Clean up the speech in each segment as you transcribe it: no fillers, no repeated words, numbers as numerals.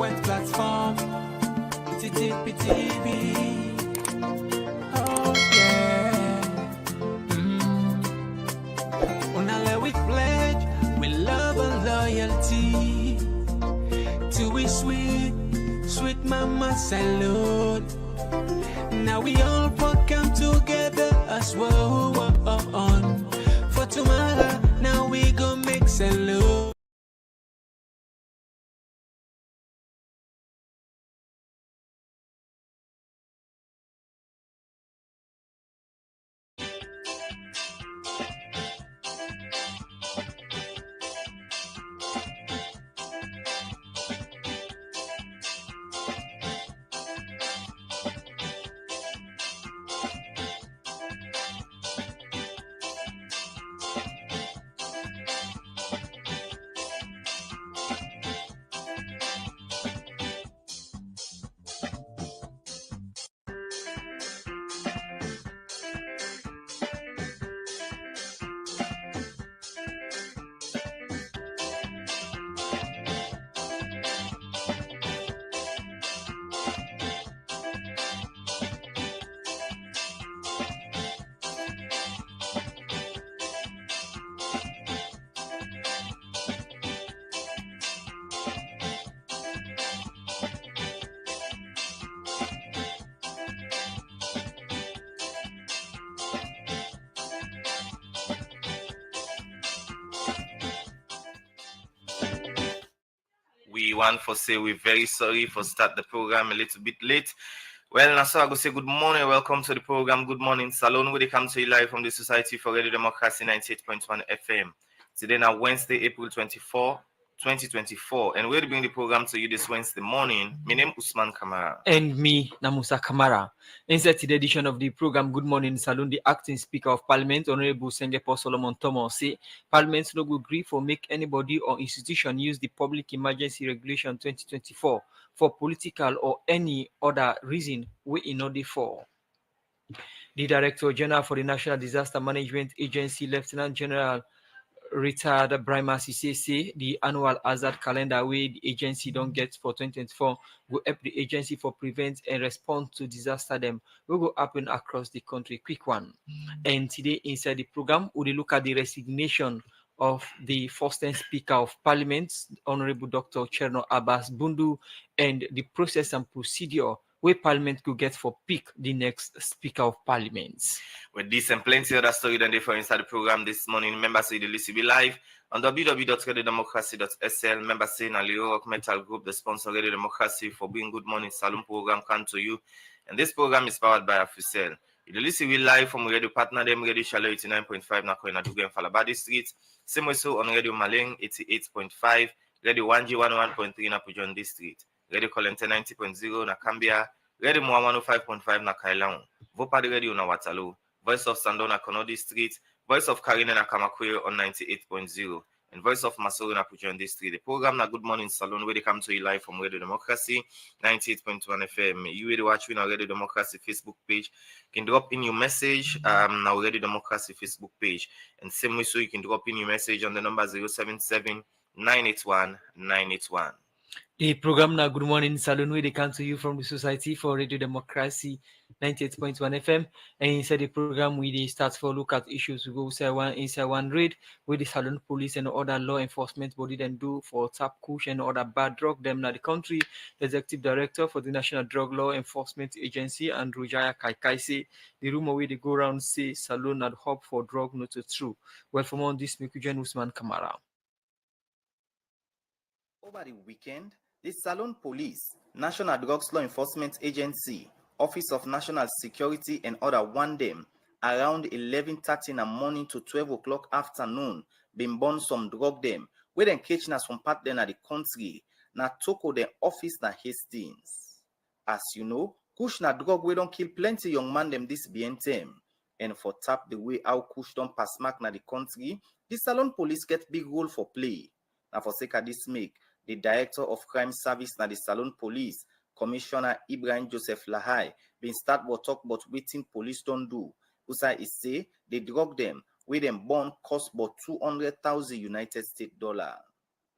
frequent platform. TTPTB. Oh yeah. Unale we pledge with love and loyalty to we sweet mama salute. Now we all come together as well on for tomorrow. Now we go make salute. We want to say we're very sorry for start the program a little bit late. Well, now so I go say good morning, welcome to the program. Good morning, Salon. We come to you live from the Society for Radio Democracy 98.1 FM. Today now Wednesday, April 24, 2024, and we'll bring the program to you this Wednesday morning. My name is Usman Kamara. And me, Namusa Kamara. Inside today's edition of the program, Good Morning Salon, the acting Speaker of Parliament, Honorable Sengepo Solomon Thomas, say Parliament no go agree for make anybody or institution use the Public Emergency Regulation 2024 for political or any other reason we in order for. The Director General for the National Disaster Management Agency, Lieutenant General retired Brahma Sise, the annual hazard calendar where the agency don't get for 2024 will help the agency for prevent and respond to disaster them will go happen across the country. Quick one. And today inside the program, we'll look at the resignation of the first-time Speaker of Parliament, Honorable Dr. Cherno Abbas Bundu, and the process and procedure where Parliament could get for pick the next Speaker of Parliament. With this and plenty other story than they for inside the program this morning, members say the list will be live on www.radiodemocracy.sl. Members say Nalio Rock Metal Group, the sponsor of Radio Democracy, for bringing Good Morning Saloon program come to you. And this program is powered by Afusel. The list will be live from Radio Partner them, Radio Shallow 89.5 Nako in Aduga and Falabadi Street. Same way so on Radio Maleng 88.5, Radio 1G 101.3 in Apujon District. Radio Colente 90.0 na Cambia, Radio Moa 105.5 na Kailaon, Vopadi Radio na Waterloo, Voice of Sando na Konodi Street, Voice of Karine na Kamakwe on 98.0, and Voice of Masoro na Pujon District. The program na Good Morning Salon where they come to you live from Radio Democracy 98.1 FM. You will watch on Radio Democracy Facebook page. You can drop in your message now Radio Democracy Facebook page, and same way so you can drop in your message on the number 077 981 981. The program now Good Morning Salon where they come to you from the Society for Radio Democracy 98.1 FM. And inside the program we start for look at issues. We go inside one read with the Salon police and other law enforcement body then do for tap kush and other bad drug them now the country. The Executive Director for the National Drug Law Enforcement Agency and Rujaya Kaikai say the rumor where they go around say Salon had hope for drug not true. Well, from on this Mikujan Usman Kamara. Over the weekend, the Salon Police, National Drugs Law Enforcement Agency, Office of National Security and other one them around 11:30 in the morning to 12 o'clock afternoon been born some drug them where then catch us from part then at the country na toko the office na Hastings. As you know, kush na drug we don't kill plenty young man them this BNTM. And for tap the way how kush don't pass mark na the country, the Salon Police get big role for play. Now for sake of this make the Director of Crime Service na the Salon Police, Commissioner Ibrahim Joseph Lahai, been start what talk about waiting police don't do. Usa is say they drug them, with them bond cost about $200,000 United States dollar.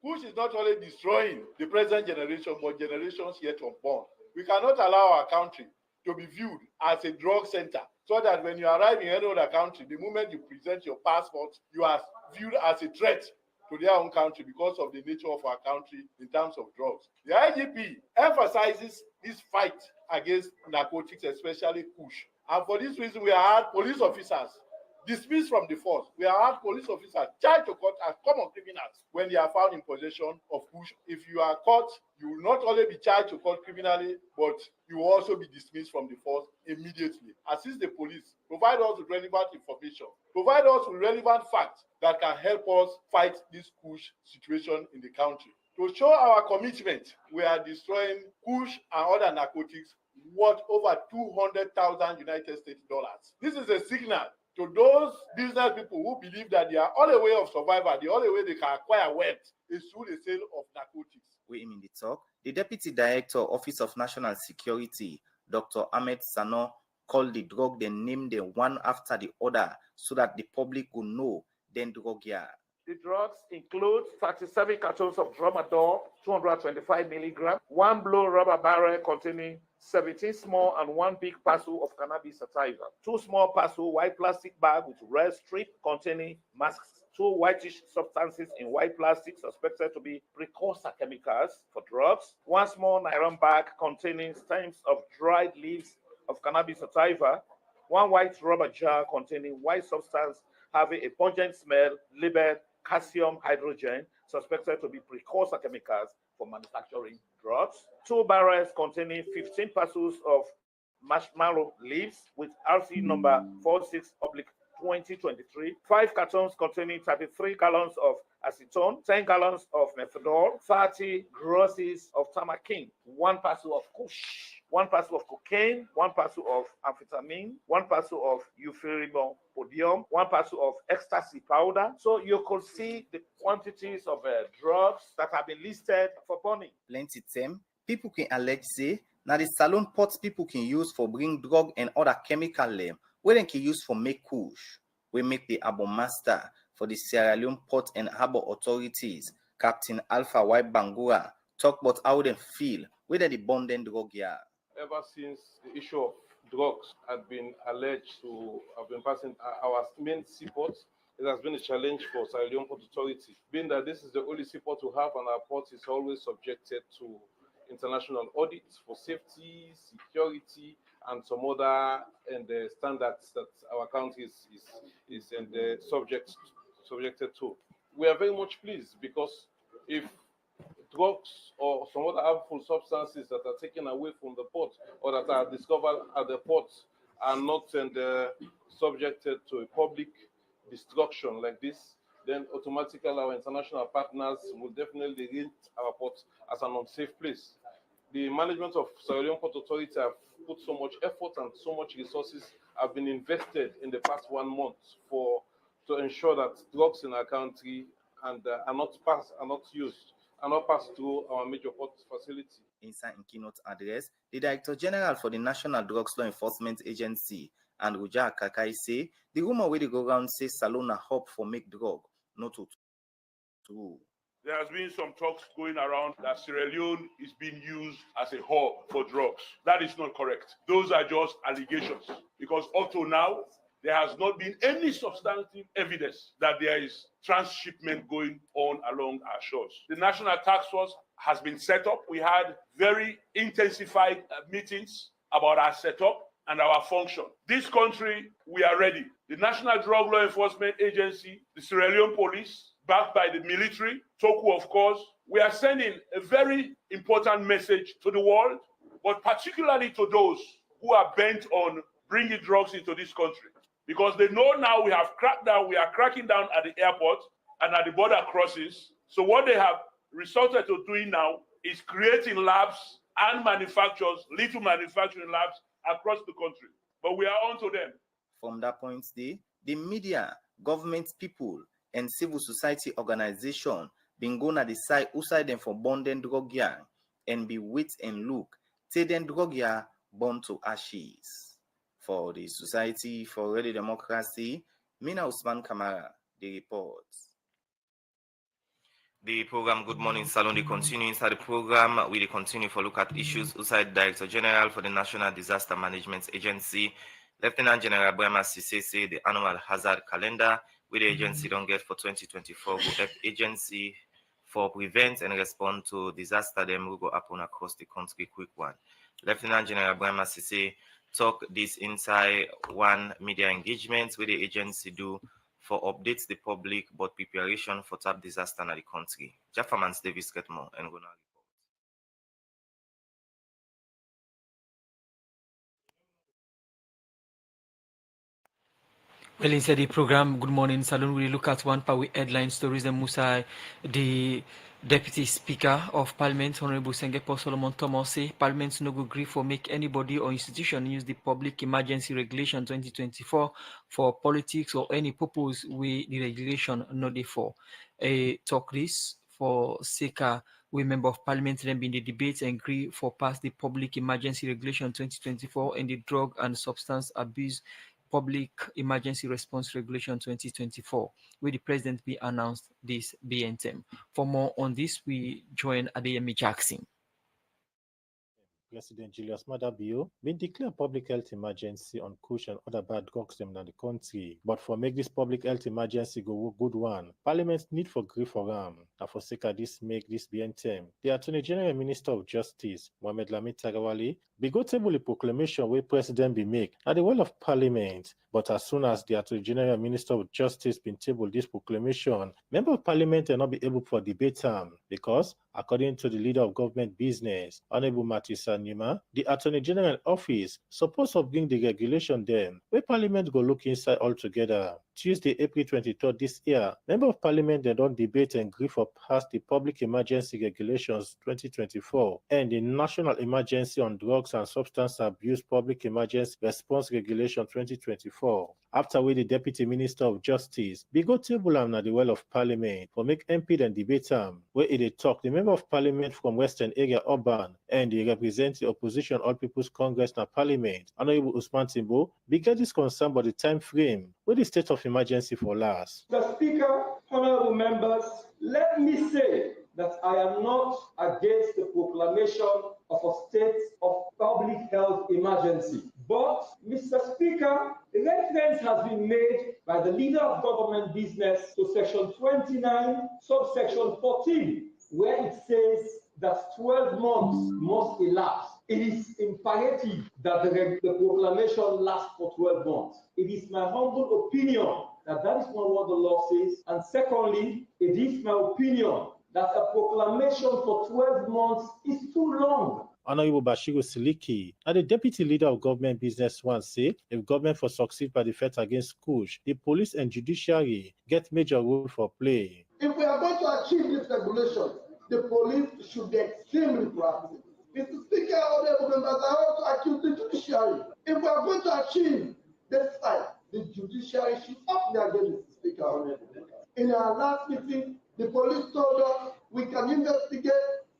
Push is not only destroying the present generation, but generations yet unborn. We cannot allow our country to be viewed as a drug center, so that when you arrive in any other country, the moment you present your passport, you are viewed as a threat to their own country because of the nature of our country in terms of drugs. The IGP emphasizes this fight against narcotics, especially push. And for this reason, we have police officers dismissed from the force. We have had police officers charged to court as common criminals when they are found in possession of push. If you are caught, you will not only be charged to court criminally, but you will also be dismissed from the force immediately. Assist the police, provide us with relevant information, provide us with relevant facts that can help us fight this push situation in the country. To show our commitment, we are destroying push and other narcotics worth over $200,000 United States dollars. This is a signal to those business people who believe that their only way of survival, the only way they can acquire wealth is through the sale of narcotics. We in the talk, the Deputy Director, Office of National Security, Dr. Ahmed Sano, called the drug, they named them one after the other so that the public will know then drug yard. The drugs include 37 cartons of tramadol, 225 milligrams, one blue rubber barrel containing 17 small and one big parcel of cannabis sativa, two small parcel white plastic bag with red strip containing masks, two whitish substances in white plastic suspected to be precursor chemicals for drugs, one small nylon bag containing stems of dried leaves of cannabis sativa, one white rubber jar containing white substance having a pungent smell labeled calcium hydrogen, suspected to be precursor chemicals for manufacturing drugs, two barrels containing 15 parcels of marshmallow leaves with RC number 46/2023, 5 cartons containing 33 gallons of acetone, 10 gallons of methadol, 30 grosses of tamaki, 1 parcel of kush, 1 parcel of cocaine, 1 parcel of amphetamine, 1 parcel of euphorbopodium, 1 parcel of ecstasy powder. So you could see the quantities of drugs that have been listed for burning. Plenty time, people can allege say, now the salon pots people can use for bring drug and other chemical them, where they can use for make kush. We make the Abo Master for the Sierra Leone Port and Harbor Authorities, Captain Alpha White Bangura, talk about how they feel whether the bonding drug yard. Ever since the issue of drugs had been alleged to have been passing our main seaport, it has been a challenge for Sierra Leone Port Authority, being that this is the only seaport we have and our port is always subjected to international audits for safety, security, and some other standards that our country is subjected to. We are very much pleased because if drugs or some other harmful substances that are taken away from the port or that are discovered at the port are not subjected to a public destruction like this, then automatically our international partners will definitely rate our port as an unsafe place. The management of Sierra Leone Port Authority have put so much effort and so much resources have been invested in the past 1 month to ensure that drugs in our country are not passed through our major port facility. Inside in keynote address, the Director General for the National Drugs Law Enforcement Agency, and Ruja Kakai, say the rumor where they go around say Salona hub for make drug, not to true. There has been some talks going around that Sierra Leone is being used as a hub for drugs. That is not correct. Those are just allegations because up to now, there has not been any substantive evidence that there is transshipment going on along our shores. The National Task Force has been set up. We had very intensified meetings about our setup and our function. This country, we are ready. The National Drug Law Enforcement Agency, the Sierra Leone Police, backed by the military, Toku, of course, we are sending a very important message to the world, but particularly to those who are bent on bringing drugs into this country. Because they know now we have cracked down, we are cracking down at the airport and at the border crossings. So what they have resorted to doing now is creating labs and manufacturers, little manufacturing labs across the country. But we are on to them. From that point, the media, government people, and civil society organization been going to decide who side them for bonding drug yard and be wait and look till then drug yard burn to ashes. For the Society for Ready Democracy, Mina Usman Kamara, the report. The program Good Morning Salon, they continue inside the program. We continue for look at issues outside Director General for the National Disaster Management Agency, Lieutenant General Brahma Sisese, the annual hazard calendar, with the agency don't get for 2024, will help agency for prevent and respond to disaster them will go happen across the country quick one. Lieutenant General Brahma Sisese talk this inside one media engagement with the agency do for updates the public about preparation for tap disaster in the country. Jafferman's Davis get more and gonna report. Well, inside the program, Good Morning Salon, we look at one power headline stories and Musa, the Deputy Speaker of Parliament, Honorable Sengepo Solomon Thomas, say Parliament no go agree for make anybody or institution use the Public Emergency Regulation 2024 for politics or any purpose where the regulation no dey for. Talk this for Seka, we member of Parliament then been the debate and agree for pass the Public Emergency Regulation 2024 and the Drug and Substance Abuse Public Emergency Response Regulation 2024, where the president be announced this BNTM. For more on this, we join Adeyemi Jackson. President Julius Maada Bio been declare public health emergency on kush and other bad drugs in the country. But for make this public health emergency go good one, Parliament need for grief for am. And for sake of this make this BNTM, the Attorney General and Minister of Justice, Mohamed Lamid Tagawali, be go table a proclamation where President be make at the well of Parliament. But as soon as the Attorney General and Minister of Justice been table this proclamation, Member of Parliament will not be able for debate them because, according to the Leader of Government Business, Honorable Matisa Nima, the Attorney General Office supposed to bring the regulation then, where Parliament go look inside altogether. Tuesday, April 23rd this year, Member of Parliament they don't debate and agree for pass the Public Emergency Regulations 2024 and the National Emergency on Drugs and Substance Abuse Public Emergency Response Regulation 2024. After we the Deputy Minister of Justice, be go table am na the well of Parliament for make MP and debate am, where it talk the Member of Parliament from Western Area Urban and the represent the Opposition All People's Congress na Parliament, Honorable Usman Timbo, be get this concern about the time frame where the state of emergency for last. Mr. Speaker, honorable members, let me say that I am not against the proclamation of a state of public health emergency. But, Mr. Speaker, reference has been made by the Leader of Government Business to Section 29, subsection 14, where it says that 12 months must elapse. It is imperative that the proclamation lasts for 12 months. It is my humble opinion that that is not what the law says. And secondly, it is my opinion that a proclamation for 12 months is too long. Honorable Bashiru Siliki, and the Deputy Leader of Government Business one say, if government for succeed by the fight against kush, the police and judiciary get major role for play. If we are going to achieve this regulation, the police should be extremely proactive. Mr. Speaker, honorable members, I want to accuse the judiciary. If we are going to achieve this fight, the judiciary should up their game, Mr. Speaker, honorable members. In our last meeting, the police told us we can investigate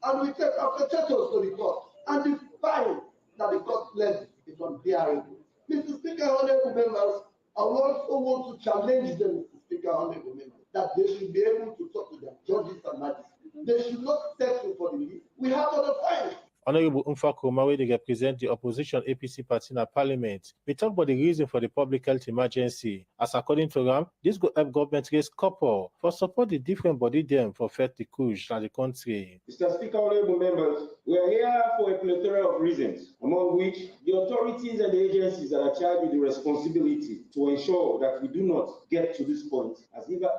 and we take our perpetrators to the court. And the fine that the court led is unbearable. Mr. Speaker, honorable members, I also want to challenge them, Mr. Speaker, honorable members, that they should be able to talk to their judges and magistrates. They should not settle for the least. We have other fines. Honorable Umfa Kumawe, they represent the opposition APC party in Parliament. We talk about the reason for the public health emergency. As according to them, this go help government raise couple for support the different body them for fight the kush in the country. Mr. Speaker, honorable members, we are here for a plethora of reasons, among which the authorities and the agencies that are charged with the responsibility to ensure that we do not get to this point, as either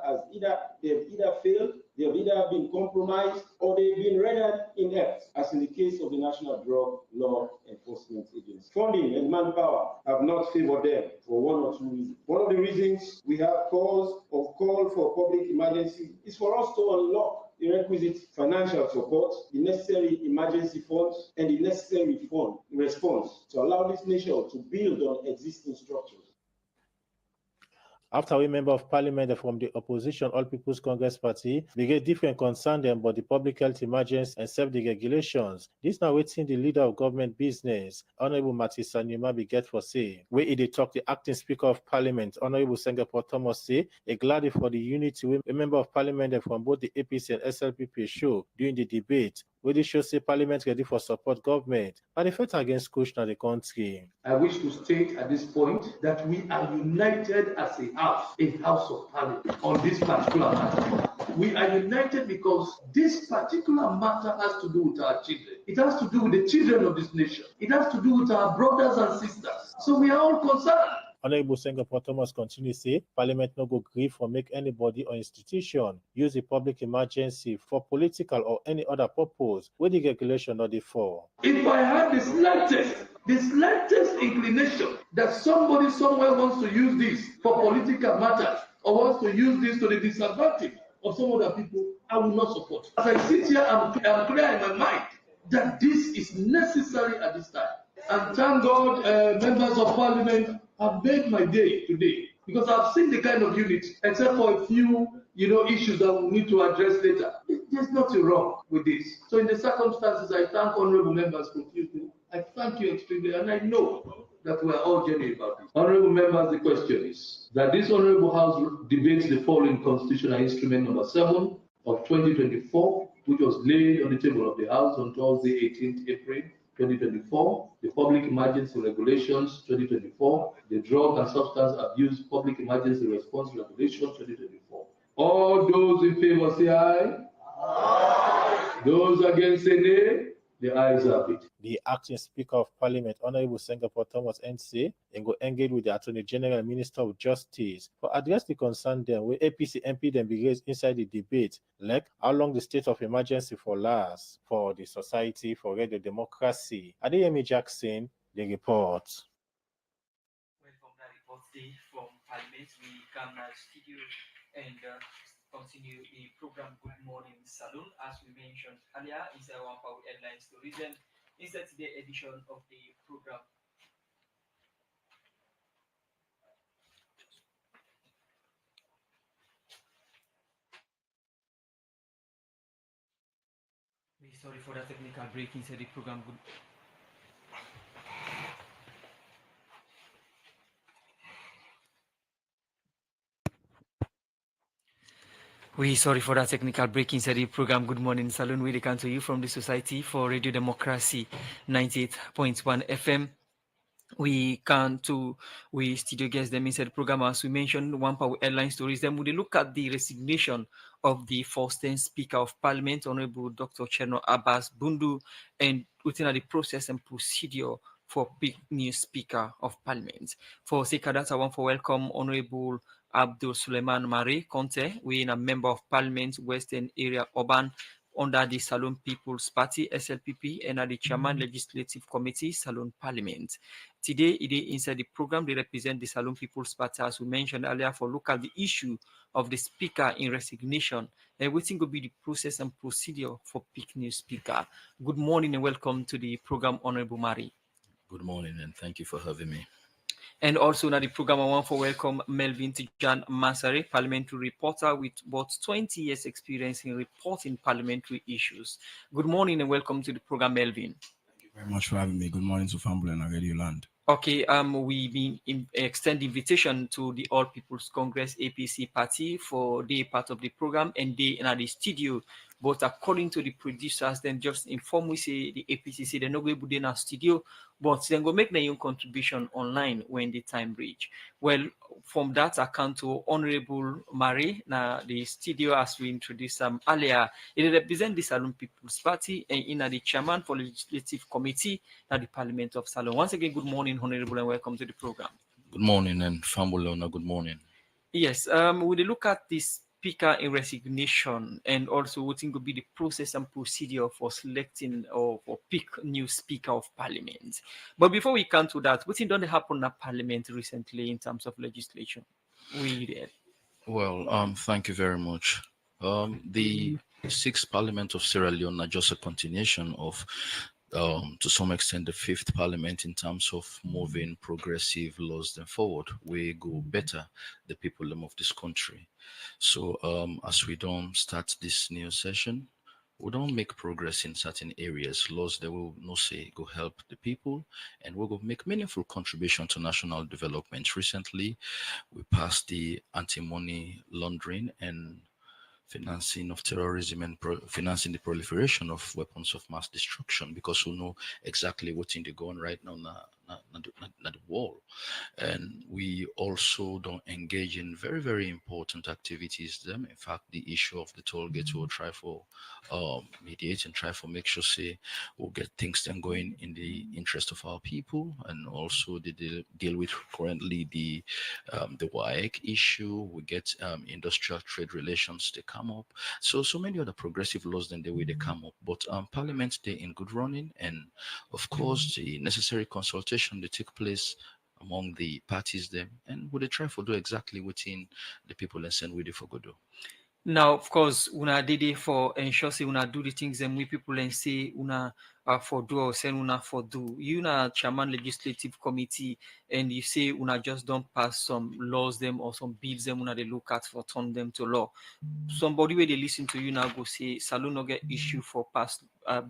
they've either failed, they have either been compromised, or they've been rendered inept, as in the case of the National Drug Law Enforcement Agency. Funding and manpower have not favored them for one or two reasons. One of the reasons we have call for public emergency is for us to unlock the requisite financial support, the necessary emergency funds, and the necessary response to allow this nation to build on existing structures. After we member of parliament from the opposition All People's Congress Party, they get different concern them about the public health emergency and safety regulations. This now waiting the leader of government business, Honorable Matisa Nimabi get for say. Where they talk the acting speaker of parliament, Honorable Singapore Thomas say, a glad for the unity we member of parliament from both the APC and SLPP show during the debate, where they show say parliament ready for support government and the fight against Kushner the country. I wish to state at this point that we are united as a house of parliament on this particular matter. We are united because this particular matter has to do with our children. It has to do with the children of this nation. It has to do with our brothers and sisters. So we are all concerned. Honorable Singapore Thomas continue say Parliament no go gree for make anybody or institution use a public emergency for political or any other purpose where the regulation not the for. If I have the slightest inclination that somebody somewhere wants to use this for political matters or wants to use this to the disadvantage of some other people, I will not support. As I sit here, I'm clear in my mind that this is necessary at this time. And thank God, members of parliament have made my day today because I've seen the kind of unity, except for a few, issues that we need to address later. There's nothing wrong with this. So in the circumstances, I thank honorable members for Tuesday. I thank you extremely, and I know that we are all genuine about this. Honorable members, the question is that this honorable house debates the following constitutional instrument number 7 of 2024, which was laid on the table of the House on Thursday, 18th April 2024, the Public Emergency Regulations 2024, the Drug and Substance Abuse Public Emergency Response Regulations 2024. All those in favor say aye. Aye. Those against say nay. The ayes have it. The acting Speaker of Parliament, Honorable Singapore Thomas NC, and go engage with the Attorney General and Minister of Justice for address the concern them where APC MP then be raised inside the debate, like how long the state of emergency for last for the Society for Radio Democracy. Adeyemi Jackson, the report. Well, from that report from Parliament, we come now to studio and continue the program Good Morning Saloon. As we mentioned earlier, is our one power headline stories, and is that today's edition of the program. We're sorry for that technical break inside the program. We're sorry for that technical break inside the program Good Morning Saloon. We come to you from the Society for Radio Democracy 98.1 FM. We studio guests them inside the program. As we mentioned, one power headline stories. Then we look at the resignation of the first-time Speaker of Parliament, Honorable Dr. Cherno Abbas Bundu, and within the process and procedure for big new Speaker of Parliament. For sake of that, I want to welcome Honorable Abdul Suleiman Mare Conte. We are a member of Parliament, Western Area Urban, under the Saloon People's Party, SLPP, and at the Chairman Legislative Committee, Saloon Parliament. Today, inside the program, they represent the Saloon People's Party, as we mentioned earlier, for look at the issue of the Speaker in resignation, and we think will be the process and procedure for pick new Speaker. Good morning and welcome to the program, Honorable Mari. Good morning and thank you for having me. And also now the program I want to welcome Melvin Tijan Masare, parliamentary reporter with about 20 years experience in reporting parliamentary issues. Good morning and welcome to the program, Melvin. Thank you very much for having me. Good morning to Fambul and Radio Land. Okay, we been extend invitation to the All People's Congress APC party for their part of the program, and they in the studio. But according to the producers, then just inform we say the APC say they're not going to be in our studio, but then go make their own contribution online when the time reach. Well, from that account to Honorable Marie, now the studio as we introduced earlier, it represents the Saloon People's Party and in the chairman for legislative committee at the Parliament of Saloon. Once again, good morning, Honorable, and welcome to the program. Good morning, and Fambulona, good morning. Yes, we'll look at this Speaker in resignation, and also what will be the process and procedure for selecting or for pick new Speaker of Parliament. But before we come to that, what did happen at Parliament recently in terms of legislation? Well, thank you very much. The 6th Parliament of Sierra Leone are just a continuation of to some extent the fifth parliament in terms of moving progressive laws then forward. We go better the people of this country. So as we don't start this new session, we don't make progress in certain areas. Laws that will no say go help the people and we will make meaningful contribution to national development. Recently, we passed the anti-money laundering and financing of terrorism and financing the proliferation of weapons of mass destruction because we know exactly what's in the gun right now na the wall. And we also don't engage in very, very important activities. Them, in fact, the issue of the toll gate will try for mediate and try for make sure say we'll get things then going in the interest of our people, and also the deal with currently the WAEC issue. We get industrial trade relations they come up. So many other progressive laws than the way they come up. But Parliament they in good running, and of course the necessary consultation they take place among the parties them, and would they try for do exactly within the people and send with the for do. Now, of course, una did it for ensure say una do the things and we people and say una for do or send una for do. You na chairman legislative committee and you say una just don't pass some laws them or some bills them una they look at for turn them to law. Somebody where they listen to you now go say Salon no get issue for pass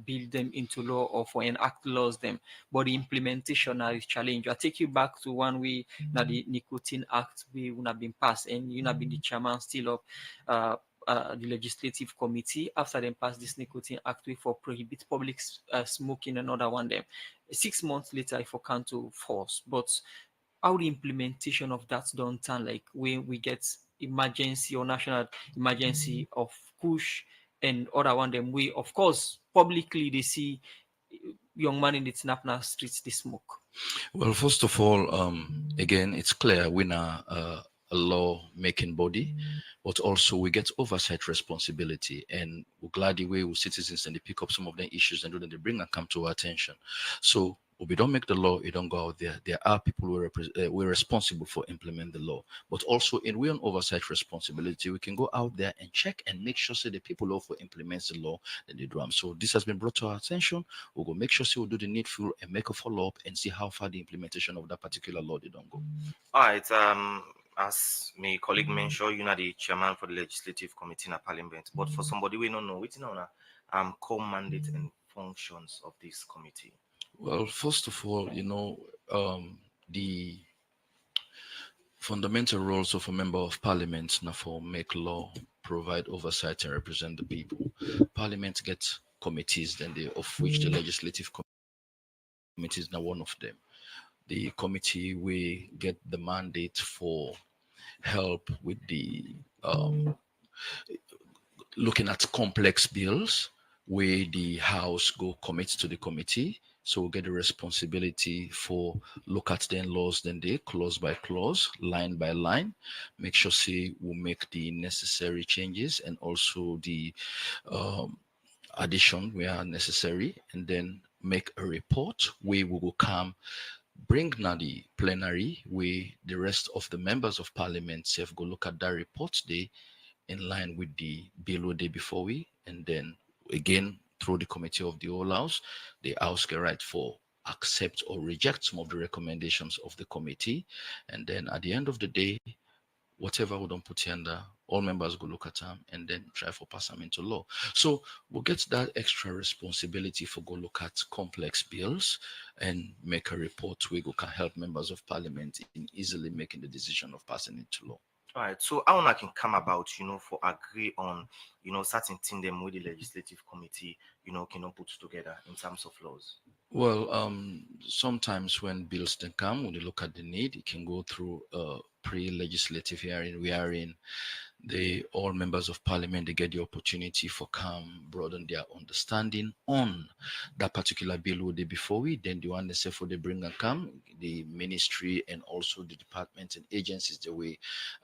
build them into law or for enact laws them, but the implementation is challenge. I take you back to one way now the Nicotine Act we would have been passed and you have been the chairman still of the legislative committee after them pass this nicotine act for prohibit public smoking. Another one them 6 months later if I come to force, but how the implementation of that's done turn like when we get emergency or national emergency of push and other one them we of course publicly they see young man in the Tinapna streets they smoke. Well, first of all, again, it's clear we're not a law-making body, but also we get oversight responsibility, and we're glad the way we citizens and they pick up some of the issues and then they bring and come to our attention. So we don't make the law, it don't go out there. There are people who we're responsible for implement the law, but also in we on oversight responsibility, we can go out there and check and make sure so the people who also implements the law that they do. So this has been brought to our attention. We'll go make sure so we'll do the needful and make a follow up and see how far the implementation of that particular law they don't go. All right. As my colleague mentioned, you know the chairman for the legislative committee in a parliament. But for somebody we don't know, we don't know core mandate and functions of this committee. Well, first of all, the fundamental roles of a member of parliament now for make law, provide oversight and represent the people. Parliament gets committees, then of which the legislative committee is now one of them. The committee we get the mandate for help with the looking at complex bills where the House go commit to the committee. So we'll get the responsibility for look at the laws, then they clause by clause, line by line, make sure say we'll make the necessary changes and also the addition where necessary, and then make a report where we will come bring now the plenary where the rest of the members of parliament say go look at that report day in line with the bill day before we, and then again through the committee of the whole house, the house get right for accept or reject some of the recommendations of the committee, and then at the end of the day, whatever we don't put here under, all members go look at them and then try for pass them into law. So we'll get that extra responsibility for go look at complex bills and make a report where we can help members of parliament in easily making the decision of passing it to law. All right. So how I can come about, for agree on, certain thing them with the legislative committee, cannot put together in terms of laws. Well, sometimes when bills then come, when you look at the need, it can go through a pre-legislative hearing wherein all members of parliament they get the opportunity for come broaden their understanding on that particular bill would they before we then the one they say for they bring and come the ministry and also the departments and agencies the way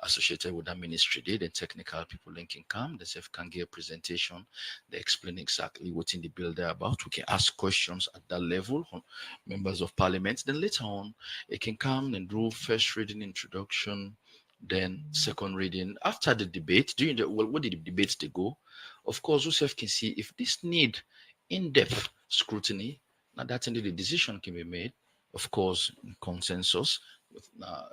associated with that ministry they the technical people linking come they say can give a presentation, they explain exactly what's in the bill they're about. We can ask questions at that level on members of parliament, then later on it can come and do first reading introduction, then second reading. After the debate, during what did the debates they go? Of course, Joseph can see if this need in-depth scrutiny, Now that indeed the decision can be made, of course, in consensus with the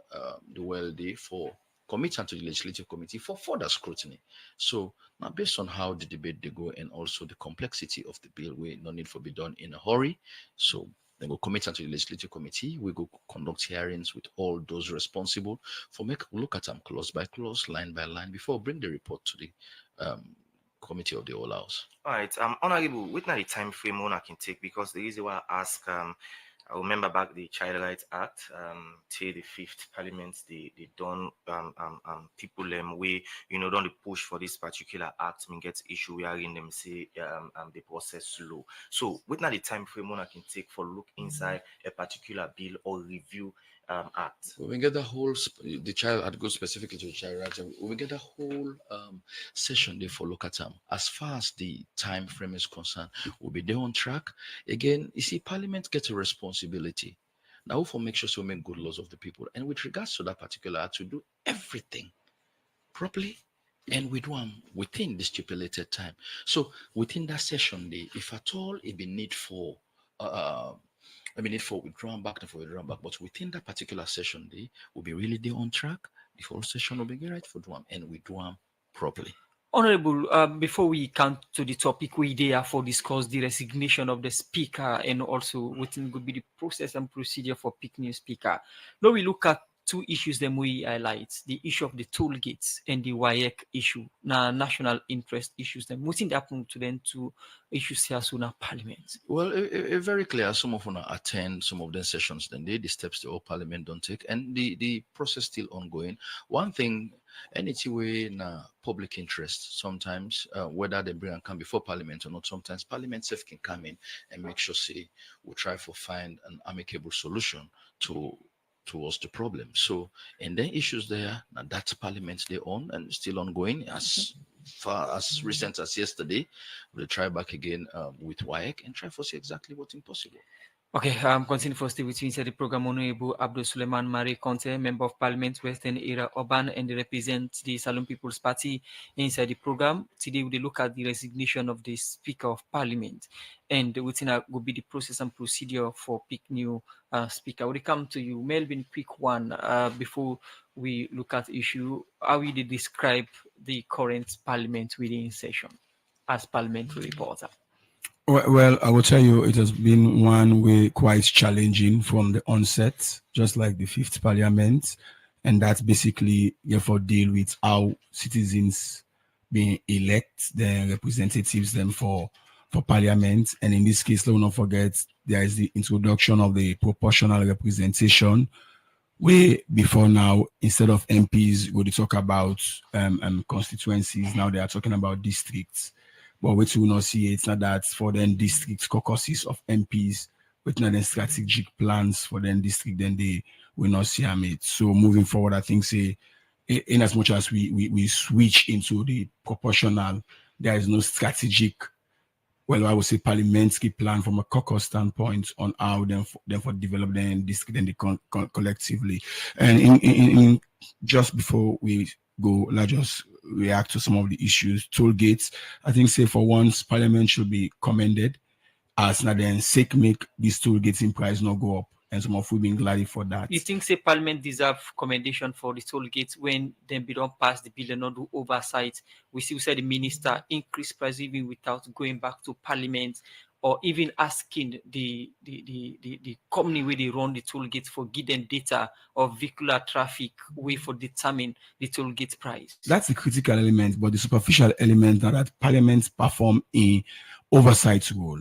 WLD for commitment to the legislative committee for further scrutiny. So now based on how the debate they go and also the complexity of the bill, we no need for be done in a hurry. So then we'll commit to the legislative committee. We go conduct hearings with all those responsible for make look at them clause by clause, line by line before we bring the report to the committee of the whole house. All right, honorable, with the time frame one I can take, because the reason why I ask, I remember back the Child Rights Act, till the 5th Parliament, they done people way, don't they push for this particular act, I mean, get issue wherein them say the process slow. So with the time frame one I can take for look inside a particular bill or review act. We get the whole the child. I'd go specifically to the child rights. We get the whole session there for look at them. As far as the time frame is concerned, we'll be there on track. Again, you see, Parliament gets a responsibility now for make sure we make good laws of the people. And with regards to that particular act, to do everything properly and we do them within the stipulated time. So within that session day, if at all it be need for need for withdrawing back and for withdrawing back, but within that particular session day, we'll be really there on track. The whole session will be right for do them and we do them properly. Honorable, before we come to the topic, we there for discuss the resignation of the speaker and also what would be the process and procedure for picking a speaker. Now we look at two issues that we highlight: the issue of the toll gates and the WAEC issue. Now, national interest issues. Then what's happened to them two issues here soon at Parliament? Well, very clear. Some of them attend some of the sessions. Then the steps the whole Parliament don't take, and the process still ongoing. One thing. Anyway, in public interest, sometimes whether they bring and come before Parliament or not, sometimes Parliament self can come in and make sure we'll try to find an amicable solution towards the problem. So, and then issues there, now that's Parliament they own and still ongoing as far as recent as yesterday. We'll try back again with WAEC and try to see exactly what's impossible. Okay, continue for stay with me inside the program. Honorable Abdul Suleiman Mari Conte, Member of Parliament, Western Area Urban, and they represent the Salon People's Party inside the program. Today, we look at the resignation of the Speaker of Parliament, and within will be the process and procedure for pick new Speaker. Will come to you, Melvin, quick one before we look at issue. How will you describe the current Parliament within session as parliamentary reporter? Well, I will tell you, it has been one way quite challenging from the onset, just like the 5th Parliament. And that's basically, therefore, deal with how citizens being elect their representatives them for Parliament. And in this case, let's not forget, there is the introduction of the proportional representation, where before now, instead of MPs, we talk about constituencies, now they are talking about districts. But what we will not see, it's not that for then district caucuses of MPs, with not then strategic plans for then district, then they will not see it. So moving forward, I think in as much as we switch into the proportional, there is no strategic, well, I would say parliamentary plan from a caucus standpoint on how then for develop the district and the collectively. And in just before we go, let's just react to some of the issues. Toll gates, I think, say for once, Parliament should be commended as not then sake make these toll gates in price not go up, and some of we being glad for that. You think say Parliament deserve commendation for the toll gates when they don't pass the bill and not do oversight? We still say the minister increase price even without going back to Parliament or even asking the company where they run the toll gates for give them data of vehicular traffic way for determine the toll gate price. That's the critical element, but the superficial element that Parliament perform in oversight role.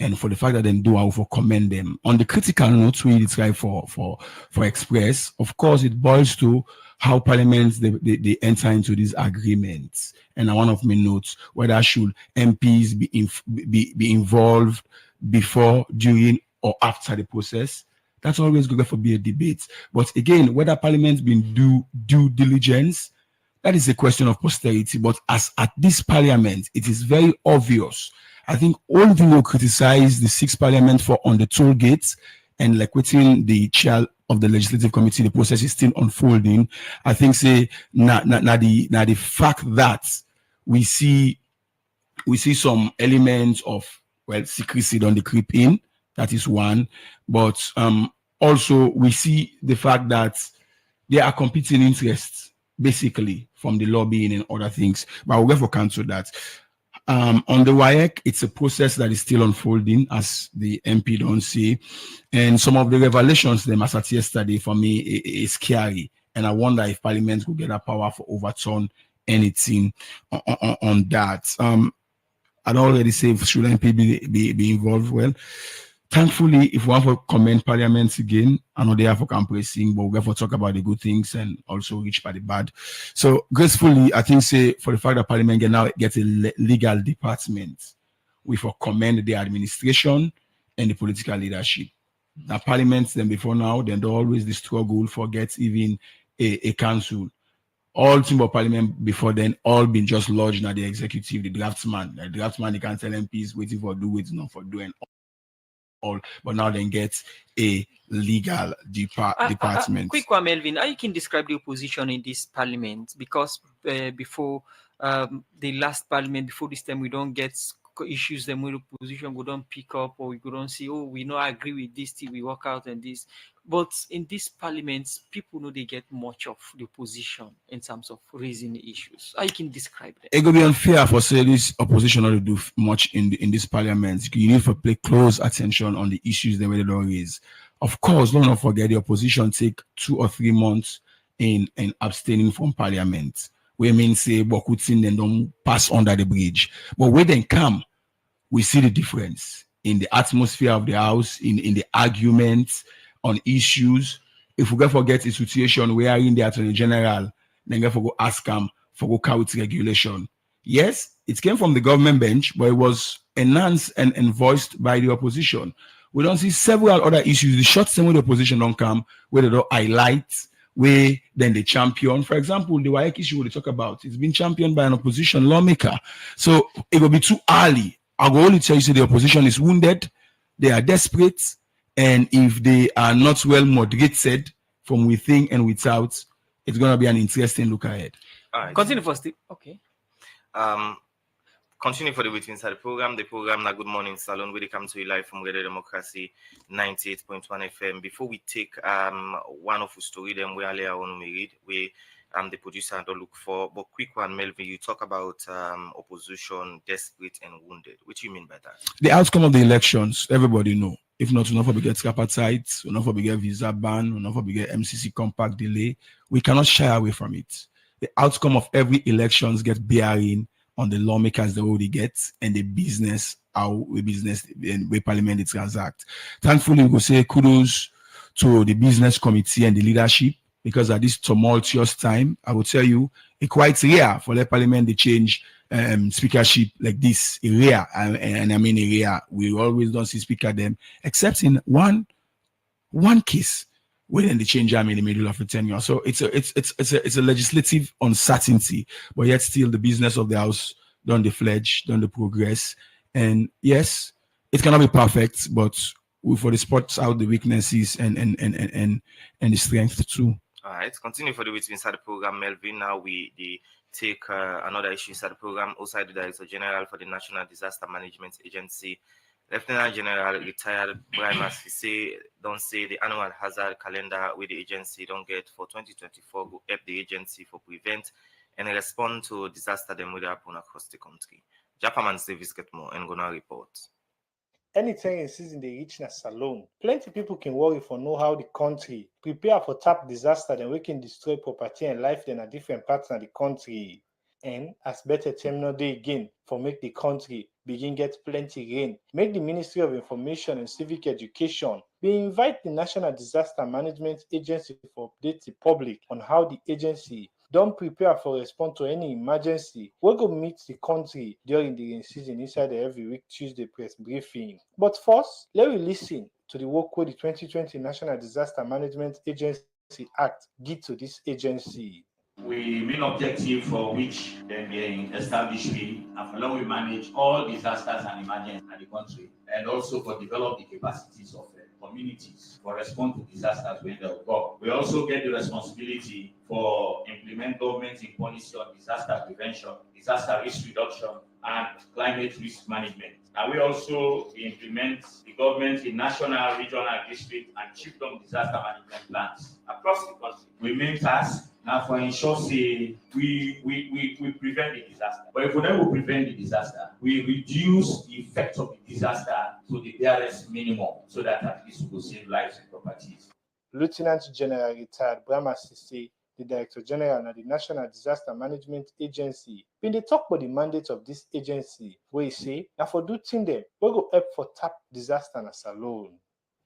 And for the fact that they do, I will commend them. On the critical note, we try for express. Of course, it boils to how Parliament they enter into these agreements. And one of my notes, whether should MPs be involved before, during, or after the process. That's always going to be a debate. But again, whether Parliament been due diligence, that is a question of posterity. But as at this Parliament, it is very obvious. I think all thing will criticize the 6th Parliament for on the toll gates, and like within the chair of the Legislative Committee, the process is still unfolding. I think say the fact that we see some elements of secrecy on the creep in, That is one. But also we see the fact that there are competing interests, basically, from the lobbying and other things. But we'll go for cancel that. On the WAEC, it's a process that is still unfolding, as the MP don't see. And some of the revelations they must at yesterday, for me, is scary. And I wonder if Parliament will get a power for overturn anything on that. I'd already say, should MP be involved? Well, thankfully, if we want to commend Parliament again, I know they have for compressing, but we're going to talk about the good things and also reach by the bad. So gracefully, I think say for the fact that Parliament can now get a legal department, we for commend the administration and the political leadership. Now Parliament, then before now, then they always the struggle for get even a council. All team of Parliament before then all been just lodged at the executive, the draftsman. The draftsman, they can't tell MPs waiting for do, waiting not for doing all, but now then get a legal department. Quick one, Melvin. How you can describe the opposition in this parliament? Because before the last parliament, before this time, we don't get issues them with opposition, we don't pick up, or we don't see, oh, we not agree with this thing, we work out and this. But in this parliament, people know they get much of the opposition in terms of raising the issues. How you can describe that? It could be unfair for say this opposition not to do much in this parliament. You need to pay close attention on the issues they will raise. Of course, don't forget the opposition take 2 or 3 months in abstaining from parliament. We mean say Bokutin then don't pass under the bridge. But when they come, we see the difference in the atmosphere of the house, in the arguments on issues. If we go forget the situation where in the Attorney General, then go for go ask them for go count regulation. Yes, it came from the government bench, but it was enhanced and voiced by the opposition. We don't see several other issues. The short term with the opposition don't come, where they don't highlight, where then the champion. For example, the WAEC issue we talk about, it's been championed by an opposition lawmaker. So it will be too early. I will only tell you say the opposition is wounded, they are desperate, and if they are not well moderated from within and without, it's going to be an interesting look ahead. All right. Continue for Steve. Okay. Continue for the wait inside the program. The program na Good Morning Salon, where they come to you live from Radio Democracy 98.1 FM. Before we take one of the story them we earlier on we read, we the producer don't look for, but quick one, Melvin, you talk about opposition desperate and wounded. What do you mean by that? The outcome of the elections, everybody know. If not enough of get tripartite, enough of get visa ban, enough of get MCC compact delay, we cannot shy away from it. The outcome of every elections get bearing on the lawmakers they already get and the business, how we business and we parliament transact. Thankfully, we go say kudos to the business committee and the leadership, because at this tumultuous time, I will tell you, it's quite rare for the parliament to change speakership like this. Rare, and I mean rare. We always don't see speaker them, except in one case when they change them in the middle of the tenure. So it's a legislative uncertainty, but yet still the business of the house done the fledge, done the progress, and yes, it cannot be perfect, but we for the spots out the weaknesses and the strength too. All right, continue for the week inside the program, Melvin. Now we take another issue inside the program. Also, the Director General for the National Disaster Management Agency, Lieutenant General retired Brian Massey, don't say the annual hazard calendar with the agency don't get for 2024 will help the agency for prevent and respond to disaster them with happen across the country. Japaman's Davis get more and gonna report. Anytime in season they reach na salon, plenty people can worry for know how the country prepare for tap disaster then we can destroy property and life in a different parts of the country. And as better terminal day again for make the country begin get plenty rain, make the Ministry of Information and Civic Education we invite the National Disaster Management Agency for update the public on how the agency don't prepare for respond to any emergency. We go meet the country during the rain season inside the every week Tuesday press briefing. But first, let me listen to the work with the 2020 National Disaster Management Agency Act give to this agency. We main objective for which then they establish we and allow we manage all disasters and emergencies in the country, and also for develop the capacities of communities for response to disasters when they occur. We also get the responsibility for implement government in policy on disaster prevention, disaster risk reduction, and climate risk management. And we also implement the government in national, regional, district, and chiefdom disaster management plans across the country. We main task now for ensure say we prevent the disaster. But if we don't prevent the disaster, we reduce the effect of the disaster to the barest minimum so that at least we will save lives and properties. Lieutenant General retired Brahma Sisi, the Director General of the National Disaster Management Agency, been dey talk about the mandate of this agency, where he say na for do thing dem wey go help for tap disaster na alone.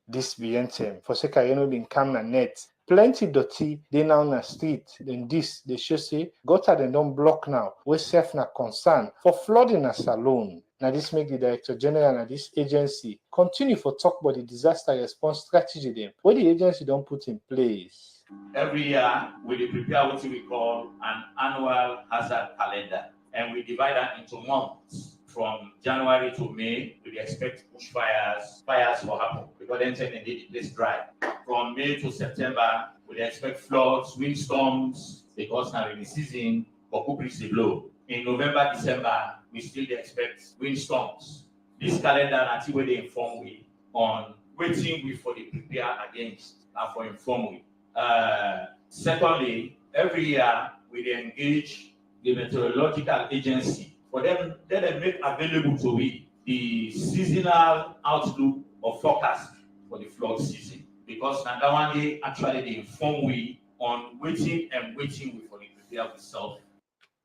This be anthem for Sekareno bin calm na net. Plenty dirty dey now na street. Then this dey show say gutter dem don block now, wey self na concern for flooding na alone. Now this make the Director General of this agency continue for talk about the disaster response strategy dem wey the agency don put in place. Every year, we prepare what we call an annual hazard calendar, and we divide that into months. From January to May, we expect bushfires, fires will happen because then the place dry. From May to September, we expect floods, windstorms, because now in the season, Kokupris they blow. In November, December, we still expect windstorms. This calendar until where they inform we on waiting we for the prepare against and for inform we. Secondly, every year we engage the meteorological agency for them, let them make available to we the seasonal outlook or forecast for the flood season. Because now that one day actually they inform we on waiting we for the prepare itself.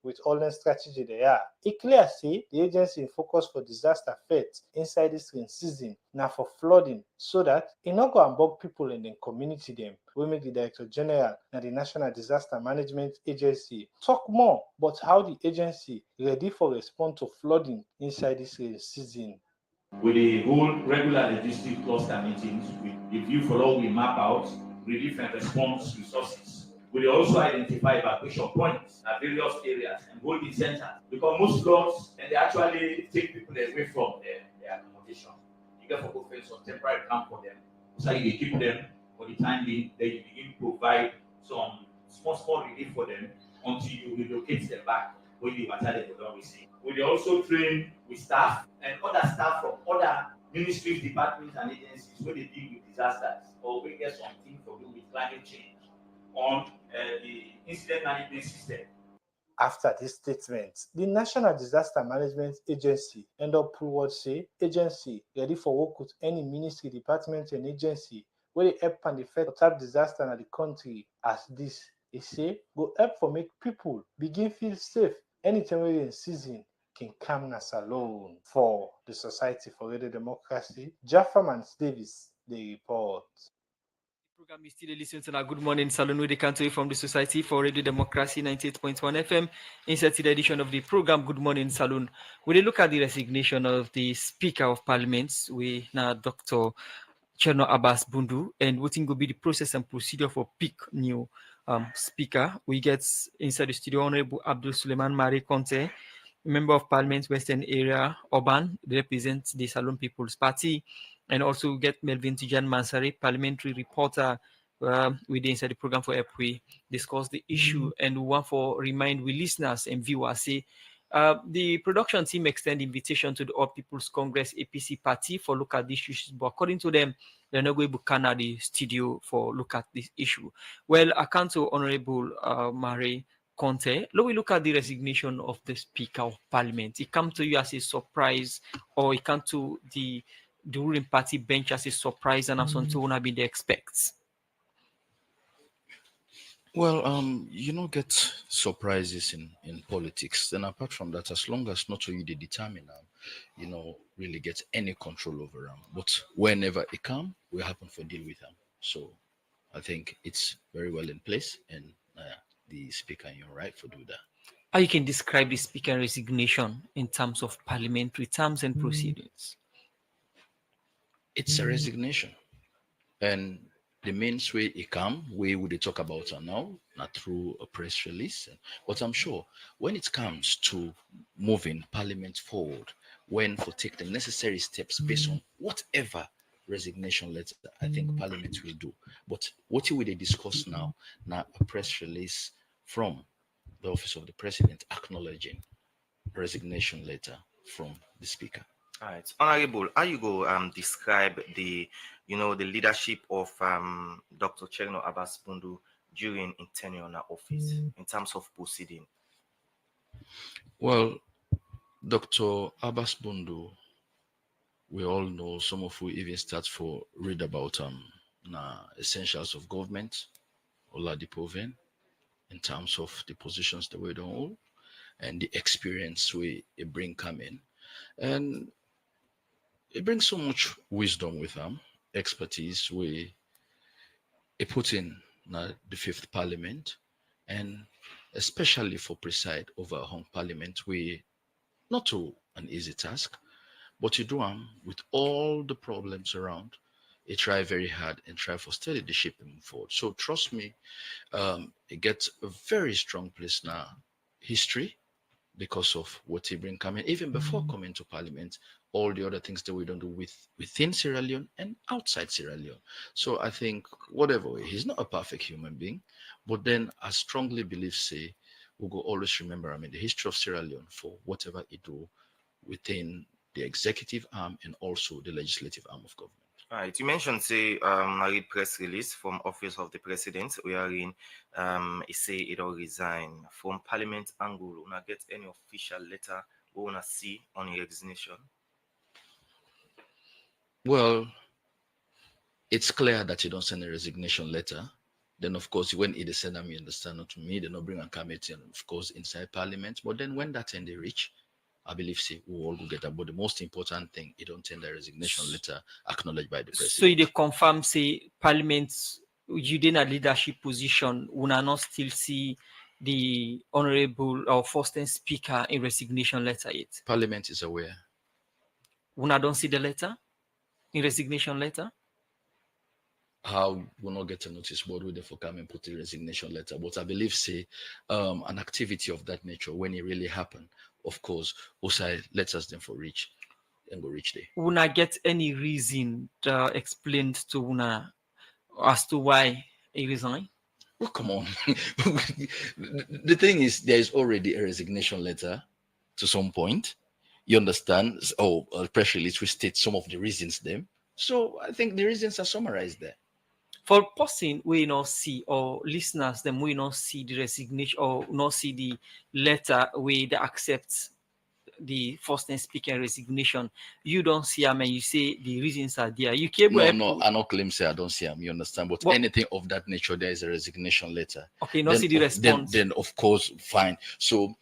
With all the strategy they are, it clear say the agency focus for disaster threats inside this rain season now for flooding, so that it not go and bug people in the community them. We make the Director General and the National Disaster Management Agency talk more about how the agency ready for response to flooding inside this rain season. With the whole regular logistic cluster meetings, the view for all we map out relief and response resources. We also identify evacuation points at various areas and holding centers, because most floods and they actually take people away from their accommodation. You get for some temporary camp for them, so you keep them for the time being. Then you begin to provide some small relief for them until you relocate them back when the material they don't receive. We also train with staff and other staff from other ministries, departments, and agencies where they deal with disasters or we get something to do with climate change on the incident management system. After this statement, the National Disaster Management Agency end up forward say agency ready for work with any ministry, department, and agency where they help and effect type disaster in the country. As this, they say, go help for make people begin feel safe anytime we're in season can calmness alone. For the Society for Radio Democracy, Jaffa Davis, they report. Program is still listening to our Good Morning Salon with the country from the Society for Radio Democracy 98.1 FM. Insert the edition of the program Good Morning Salon. We look at the resignation of the Speaker of Parliament. We now Dr. Cherno Abbas Bundu, and what will be the process and procedure for pick new speaker. We get inside the studio Honorable Abdul Suleiman Mari Conte, Member of Parliament Western Area Urban, represents the Salon People's Party. And also get Melvin Tijan Mansari, parliamentary reporter, with the inside the program for help we discuss the issue. And we want to remind we listeners and viewers, say, the production team extend invitation to the All People's Congress APC party for look at these issues, but according to them, they're not going to Canada the studio for look at this issue. Well, I can't to Honorable Mari Conte, let we look at the resignation of the Speaker of Parliament. It come to you as a surprise, or it come to the ruling party bench as a surprise and as something one have been the expects? Well, you don't get surprises in politics. Then apart from that, as long as not you determine them, really get any control over them. But whenever it come, we happen to deal with them. So I think it's very well in place, and the speaker in your right to do that. How you can describe the speaker resignation in terms of parliamentary terms and proceedings? It's a resignation, and the main way it come, we would talk about it now, not through a press release. But I'm sure when it comes to moving Parliament forward, when for take the necessary steps based on whatever resignation letter, I think Parliament will do. But what will they discuss now? Now a press release from the Office of the President acknowledging resignation letter from the Speaker. All right, Honorable, how you go describe the the leadership of Dr. Cherno Abbas Bundu during his tenure in office in terms of proceeding? Well, Dr. Abbas Bundu, we all know, some of you even start for read about essentials of government, Oladipoven, in terms of the positions that we don't hold and the experience we bring come in. And it brings so much wisdom with them, expertise we put in the fifth parliament, and especially for preside over a hung parliament, we not to an easy task, but you do them with all the problems around. You try very hard and try for steady the ship and move forward. So trust me, it gets a very strong place now, history, because of what he bring coming, even before coming to parliament, all the other things that we don't do within Sierra Leone and outside Sierra Leone. So I think whatever way, he's not a perfect human being, but then I strongly believe, say, we'll go always remember, the history of Sierra Leone for whatever he do within the executive arm and also the legislative arm of government. All right, you mentioned, say, I read press release from Office of the President wherein it say it all resign from Parliament angle. We not get any official letter we wanna see on your resignation. Well, it's clear that you don't send a resignation letter. Then, of course, when it is sent them, you understand, not to me, they not bring a committee, and of course, inside Parliament. But then when that end they reach, I believe, see, we all go get that. But the most important thing, you don't send a resignation letter acknowledged by the president. So you confirm, say, Parliament, you in a leadership position, we not still see the Honorable or first Speaker in resignation letter yet. Parliament is aware. We don't see the letter, in resignation letter. How will not get a notice board with the for come and put a resignation letter. But I believe, say, an activity of that nature, when it really happened, of course, OSI lets us then for reach and go reach there. Will not get any reason explained to Una as to why he resigned? Well, come on. The thing is, there is already a resignation letter to some point. You understand? Oh, a press release which states some of the reasons them. So I think the reasons are summarized there. For person we not see, or listeners them we not see the resignation or not see the letter where they accept the first Speaker resignation, you don't see them and you say the reasons are there. You can't No, I not claim say I don't see them, you understand? But anything of that nature, there is a resignation letter. Okay, not see the response. Then of course, fine. So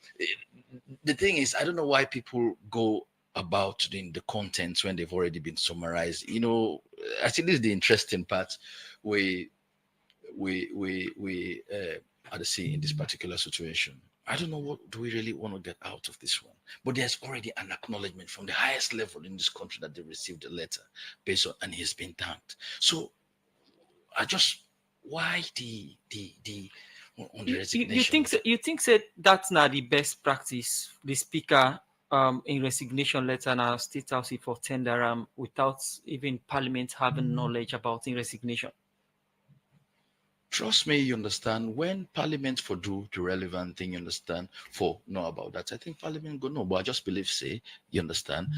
the thing is, I don't know why people go about the contents when they've already been summarized. I think this is the interesting part we are see in this particular situation. I don't know what do we really want to get out of this one, but there's already an acknowledgement from the highest level in this country that they received a letter based on, and he's been thanked. So I just, why the on the resignation? You think that that's not the best practice, the Speaker in resignation letter now state house for tender without even Parliament having knowledge about in resignation? Trust me, you understand, when Parliament for do the relevant thing, you understand, for know about that, I think Parliament go no, but I just believe, say, you understand,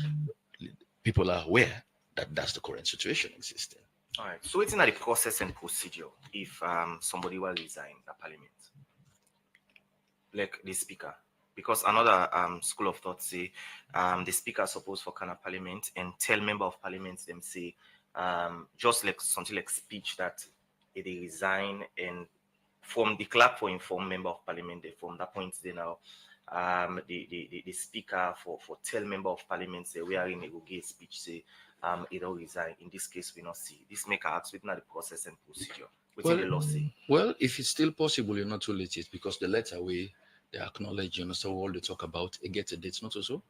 people are aware that that's the current situation existing. All right, so it's not the process and procedure if somebody will resign the Parliament, like the Speaker, because another school of thought say the Speaker supposed for kind of Parliament and tell member of Parliament them say just like something like speech that they resign, and from the clap for inform member of Parliament, from that point they now the Speaker for tell member of Parliament say we are in a gay speech say it all resign. In this case we not see this make acts within the process and procedure within the law say. Well, if it's still possible, you're not too late yet, because the letter they acknowledge, so all they talk about, it gets a date, not also,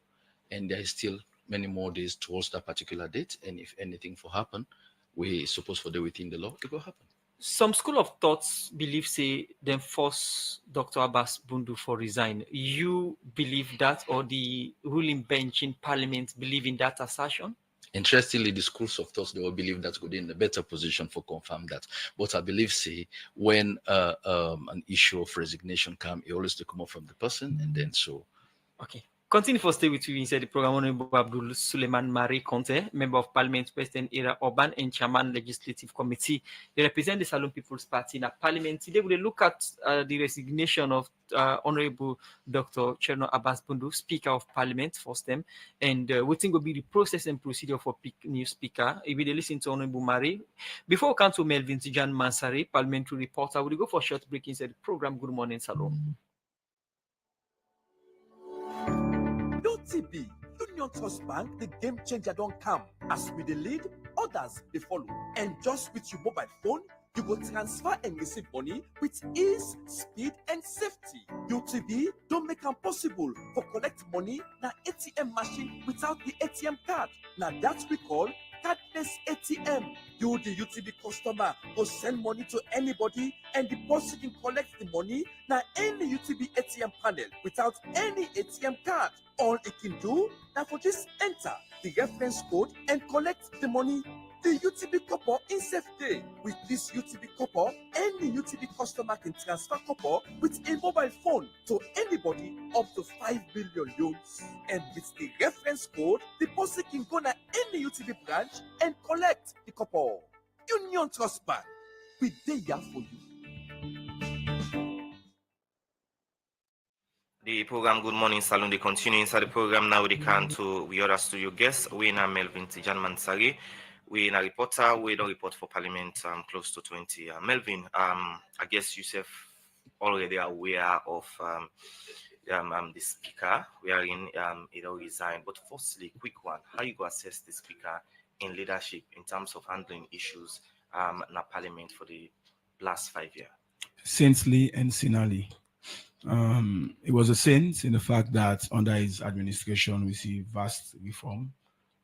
and there is still many more days towards that particular date, and if anything for happen, we suppose for the within the law, it will happen. Some school of thoughts believe say then force Dr. Abbas Bundu for resign. You believe that, or the ruling bench in Parliament believe in that assertion? Interestingly, the schools of thought, they will believe that good in a better position for confirm that. But I believe, say, when an issue of resignation come, it always to come up from the person, and then so. Okay. Continue for stay with you inside the program. Honorable Abdul Suleiman Mari Conte, Member of Parliament, President Era Urban and Chairman Legislative Committee. They represent the Salon People's Party in Parliament. Today we look at the resignation of Honorable Dr. Cherno Abbas Bundu, Speaker of Parliament, first time, and what will be the process and procedure for pick new speaker. If we listen to Honorable Mari. Before we come to Melvin Tijan Mansari, parliamentary reporter, we'll go for a short break inside the program. Good morning, Salon. UTB, Union Trust Bank, the game changer don't come. As we the lead, others they follow. And just with your mobile phone, you will transfer and receive money with ease, speed, and safety. UTB don't make it possible for collect money na ATM machine without the ATM card. Now that's we call cardless ATM. You, the UTB customer, go send money to anybody and deposit and collect the money now any UTB ATM panel without any ATM card. All it can do now for just enter the reference code and collect the money. The UTB copper in safe day. With this UTB copper, any UTB customer can transfer copper with a mobile phone to anybody up to 5 billion loans. And with the reference code, the person can go to any UTB branch and collect the copper. Union Trust Bank, we there for you. The program Good Morning Salon, they continue inside the program now. They can to we other studio guests. We na Melvin Tijan Mansari. We na reporter. We don't report for Parliament close to 20. Melvin, I guess yourself already aware of the speaker. We are in it all resign. But firstly, quick one: how you go assess the speaker in leadership in terms of handling issues na Parliament for the last 5 years? Saintly and sincerely. It was a saint in the fact that under his administration, we see vast reform.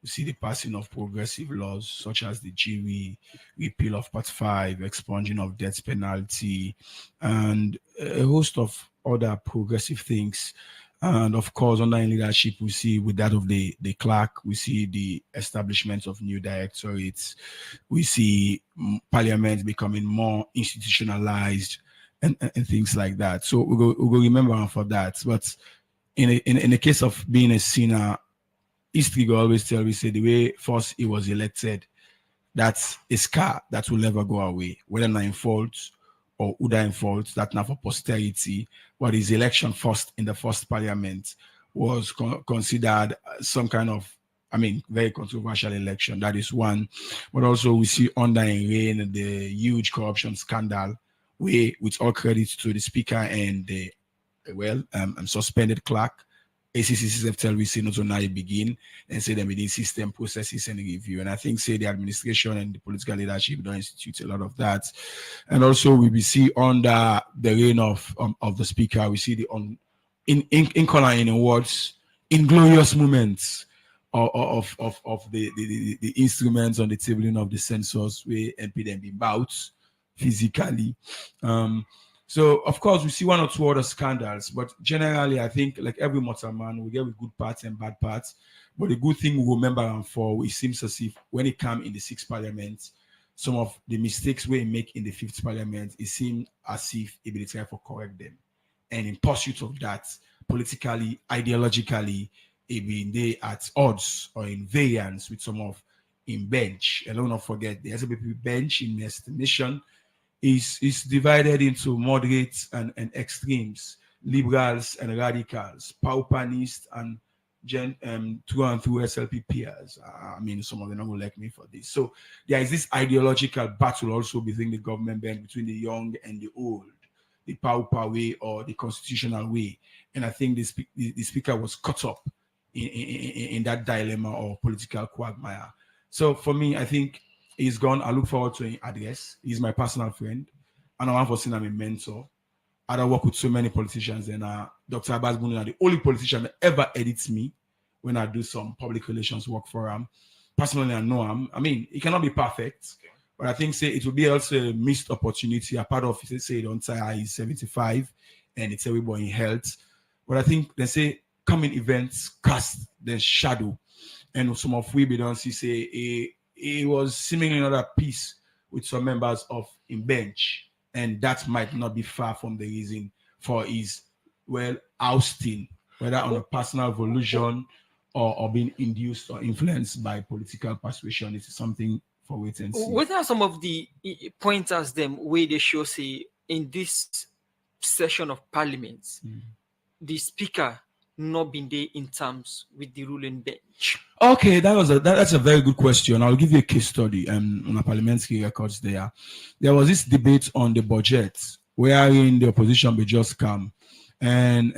We see the passing of progressive laws such as the GW, repeal of Part 5, expunging of death penalty, and a host of other progressive things. And of course, under his leadership, we see with that of the clerk, we see the establishment of new directorates. We see Parliament becoming more institutionalized, and things like that. So we'll go remember him for that. But in the case of being a sinner, history will always tell we say the way first he was elected, that's a scar that will never go away, whether not in fault or Uda in fault, that not for posterity. But his election first in the first Parliament was considered some kind of, very controversial election. That is one. But also we see under in reign the huge corruption scandal, with all credit to the speaker and the suspended clerk. ACCCF tell we say not to now begin and say them within system processes and review. And I think say the administration and the political leadership don't institute a lot of that. And also we see under the reign of the speaker, we see the in words, inglorious moments of the instruments on the tabling of the censors where MP them be bouts physically. So of course we see one or two other scandals, but generally I think like every mortal man we get with good parts and bad parts. But the good thing we remember and for it seems as if when it comes in the 6th Parliament, some of the mistakes we make in the 5th Parliament, it seems as if it be try to correct them. And in pursuit of that, politically, ideologically, it be they at odds or in variance with some of in bench. And don't forget the SLP bench in estimation is divided into moderates and extremes, liberals and radicals, paupanists and through and through SLP peers. Some of them don't like me for this. So there is this ideological battle also between the government bench, between the young and the old, the paupa way or the constitutional way. And I think the speaker was caught up in that dilemma or political quagmire. So for me, I think he's gone. I look forward to his address. He's my personal friend. And I want to say I'm a mentor. I don't work with so many politicians. And Dr. Abbas Bundu is the only politician that ever edits me when I do some public relations work for him. Personally, I know him. He cannot be perfect. But I think say it will be also a missed opportunity. A part of it, say don't say he's 75 and it's everybody in health. But I think they say coming events cast their shadow. and some of we don't see say he was seemingly not at peace with some members of in bench, and that might not be far from the reason for his ousting, whether on a personal volition or being induced or influenced by political persuasion. It's something for wait and see. What are some of the pointers them where they show say in this session of parliament, the speaker not been there in terms with the ruling bench? Okay, that's a very good question. I'll give you a case study on a parliamentary records there. There was this debate on the budget wherein the opposition will just come and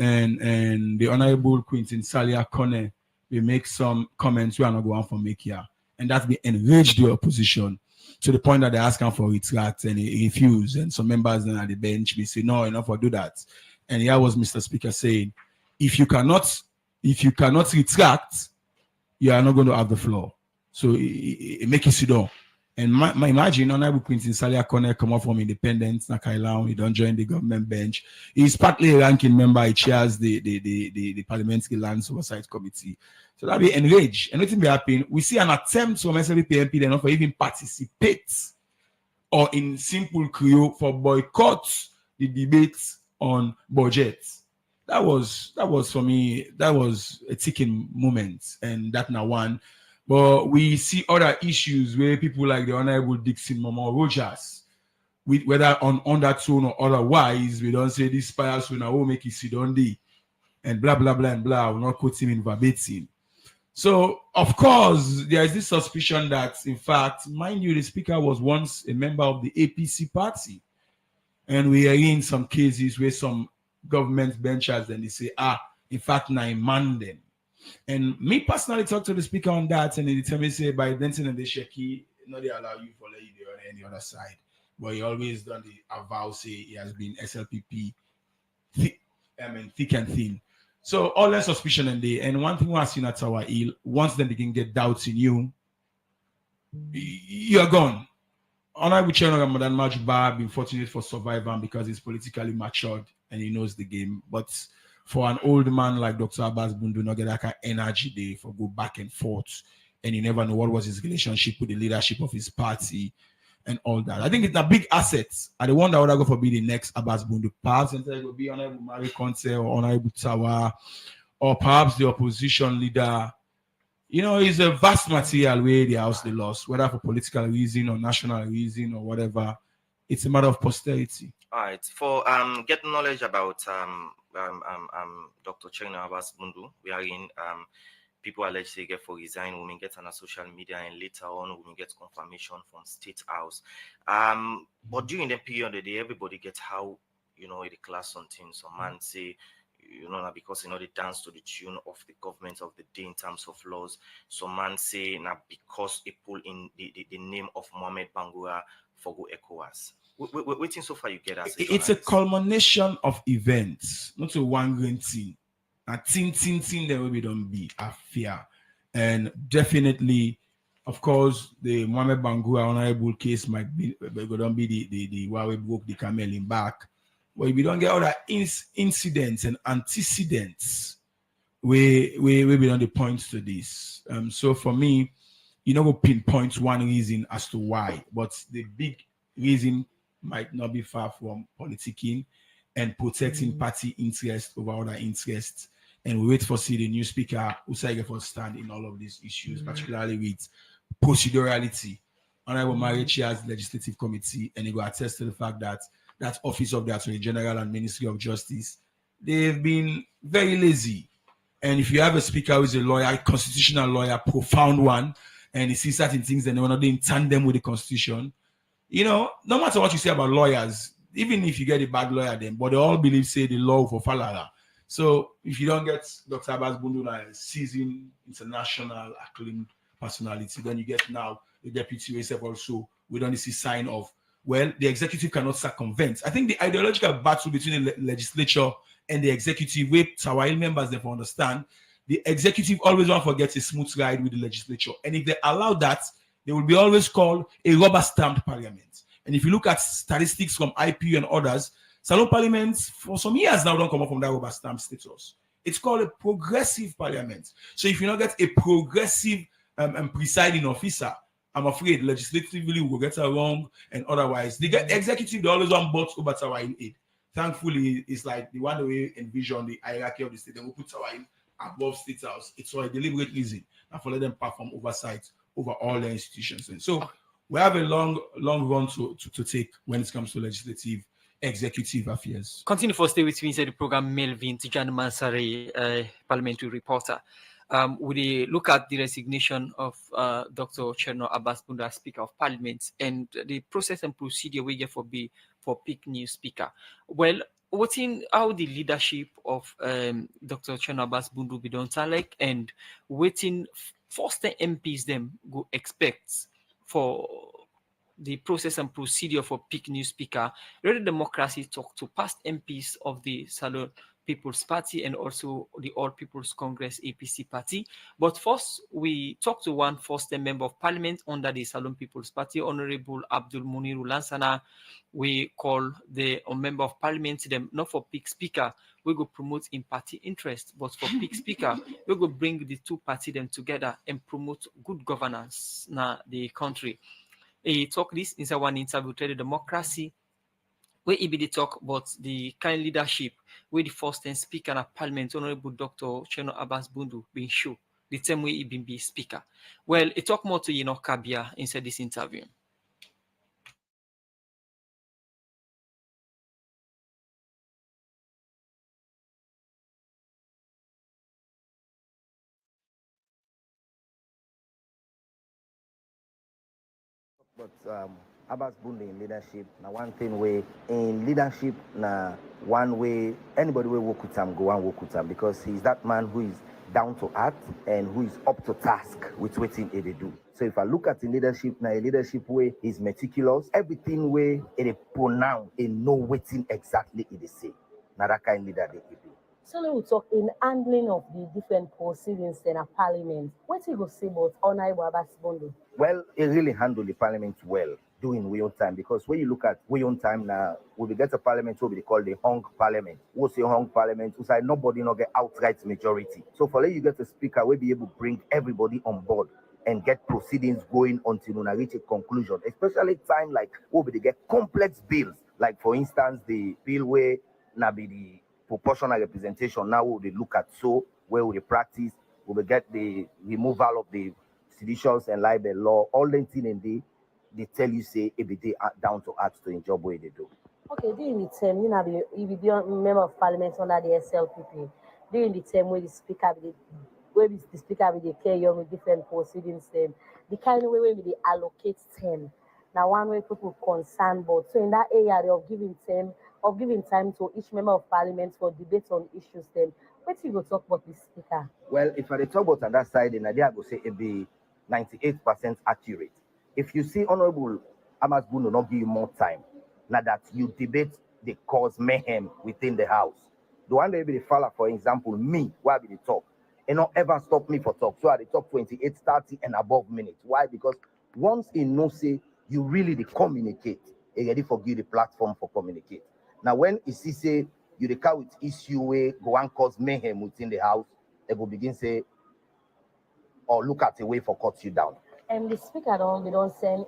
the Honorable Quentin Salia Kone will make some comments we are not going for make here. And that will enrage the opposition to the point that they ask him for retract and he refused. And some members then at the bench will say, no, enough for do that. And here was Mr. Speaker saying, if you cannot retract, you are not going to have the floor. So it make you sit down. And my imagine Honorable Quentin Salia Kone come up from Independence, Nakailan, he don't join the government bench. He's partly a ranking member, he chairs the Parliamentary Lands Oversight Committee. So that be enraged. And nothing be happening. We see an attempt from SLP MP then for even participate or in simple crew for boycott the debates on budget. That was for me, that was a ticking moment, and that now one. But we see other issues where people like the Honorable Dixon Momo Rogers, whether on that tone or otherwise, we don't say this bias will now make it sit on the and blah blah blah and blah. Will not quote him in verbatim. So of course there is this suspicion that, in fact, mind you, the speaker was once a member of the APC party, and we are in some cases where some government benchers then they say, in fact, now man them. And me personally talk to the speaker on that, and he tell me say by Denton and the Sheki, no, they allow you for lady on any other side. But he always done the avow say he has been SLPP thick and thin. So all that suspicion and one thing we have seen at our ill, once then they can get doubts in you, you are gone. Honorable Chairman Ramadan Majuba been fortunate for surviving because he's politically matured and he knows the game. But for an old man like Dr. Abbas Bundu, not get that kind of energy there for go back and forth, and you never know what was his relationship with the leadership of his party and all that. I think it's a big asset. I the one that would go for be the next Abbas Bundu. Perhaps it will be Honorable Mari Conte or Honorable Tawa, or perhaps the opposition leader. You know, it's a vast material where the house they lost, whether for political reason or national reason or whatever. It's a matter of posterity. All right. For getting knowledge about Dr. Chena Abbas Bundu, we are in people allegedly get for resign, women get on a social media, and later on women get confirmation from State House. But during the period of the day, everybody gets how, you know, the class on things. Some man say, you know, because you know they dance to the tune of the government of the day in terms of laws. Some man say now because they pull in the name of Mohamed Bangura for go ECOWAS. Waiting so far you get us. It's a culmination of events, not a one grain thing. A thing there will be don't be a fear. And definitely, of course, the Mohamed Bangura honorable case might be going to be the why we broke the camel in back. But if we don't get other incidents and antecedents, we be on the points to this. So for me, you know, we'll pinpoint one reason as to why, but the big reason might not be far from politicking and protecting party interest over other interests. And we wait for see the new speaker who say for stand in all of these issues, particularly with procedurality. Honorable Mari chairs legislative committee, and he will attest to the fact that that office of the Attorney General and Ministry of Justice, they've been very lazy. And if you have a speaker who is a lawyer, a constitutional lawyer, profound one, and he sees certain things and they want to do in tandem with the Constitution, you know, no matter what you say about lawyers, even if you get a bad lawyer, then, but they all believe, say, the law for Falara. So if you don't get Dr. Abbas Bundu, a seasoned international acclaimed personality, then you get now the deputy yourself also. We don't see sign of, well, the executive cannot circumvent. I think the ideological battle between the legislature and the executive, where Tawail members therefore understand, the executive always want to get a smooth ride with the legislature. And if they allow that, they will be always called a rubber-stamped parliament. And if you look at statistics from IPU and others, Salon parliaments for some years now don't come up from that rubber-stamp status. It's called a progressive parliament. So if you not get a progressive presiding officer, I'm afraid legislatively we'll get it wrong, and otherwise they get executive. They always want both over Tawain aid. Thankfully, it's like the one way envision the hierarchy of the state. They will put Tawain above State House. It's for a deliberate reason, and for let them perform oversight over all the institutions. And so we have a long run to take when it comes to legislative, executive affairs. Continue for stay with me inside the program. Melvin Tijan Mansari, parliamentary reporter. We look at the resignation of Dr. Cherno Abbas Bundu as Speaker of Parliament and the process and procedure we get for pick new speaker. Well, what's in how the leadership of Dr. Cherno Abbas Bundu be done like, and waiting first the MPs them go expect for the process and procedure for pick new speaker. Ready Democracy talk to past MPs of the Salon People's Party and also the All People's Congress APC party. But first, we talk to one first-time member of parliament under the Salon People's Party, Honorable Abdul Muniru Lansana. We call the member of parliament them not for pick speaker. We go promote in party interest, but for pick speaker, we go bring the two party them together and promote good governance na the country. He talk this inside one interview to the Democracy, where he be the talk about the kind leadership where the first time speaker of parliament, Honorable Dr. Cherno Abbas Bundu, being show the same way he been be speaker. Well, he talk more to Kabia inside this interview. But Abbas Bundu in leadership, now one thing way in leadership, now one way anybody will work with him, go and work with him, because he's that man who is down to earth and who is up to task with what he do. So if I look at the leadership, now a leadership way is meticulous, everything way it is pronounced and know what exactly it is say. Now that kind of leader they do. So now we talk in handling of the different proceedings in a parliament. What you go say about Honorable Abbas Bundu? Well, it really handled the parliament well during we own time, because when you look at we own time now, we get a parliament what we call the hung parliament. What's the hung parliament? We say nobody not get outright majority. So for you get a speaker, we'll be able to bring everybody on board and get proceedings going until we reach a conclusion. Especially time like where we get complex bills, like for instance the bill where now be the proportional representation. Now we look at where we practice, we will get the removal of the seditions and libel law, all the things in they tell you say every day down to earth to enjoy what they do. Okay, during the term, you be a member of parliament under the SLPP. During the term where the speaker will carry on with different proceedings, the kind of way they allocate term. Now one way people concerned about. So in that area they of giving time to each member of parliament for debate on issues then. What you go talk about the speaker? Well, if I talk about on that side, then I go say it be 98% accurate. If you see Honorable Abbas Bundu not give you more time, now that you debate the cause mayhem within the house. The one that be the fella, for example, me, why be the talk? And not ever stop me for talk. So I talk 28, 30 and above minutes. Why? Because once in no say you really communicate, you ready for give the platform for communicate. Now when you see say you the car with issue way go and cause mayhem within the house, they will begin say or look at a way for cut you down. And the speaker don't resign,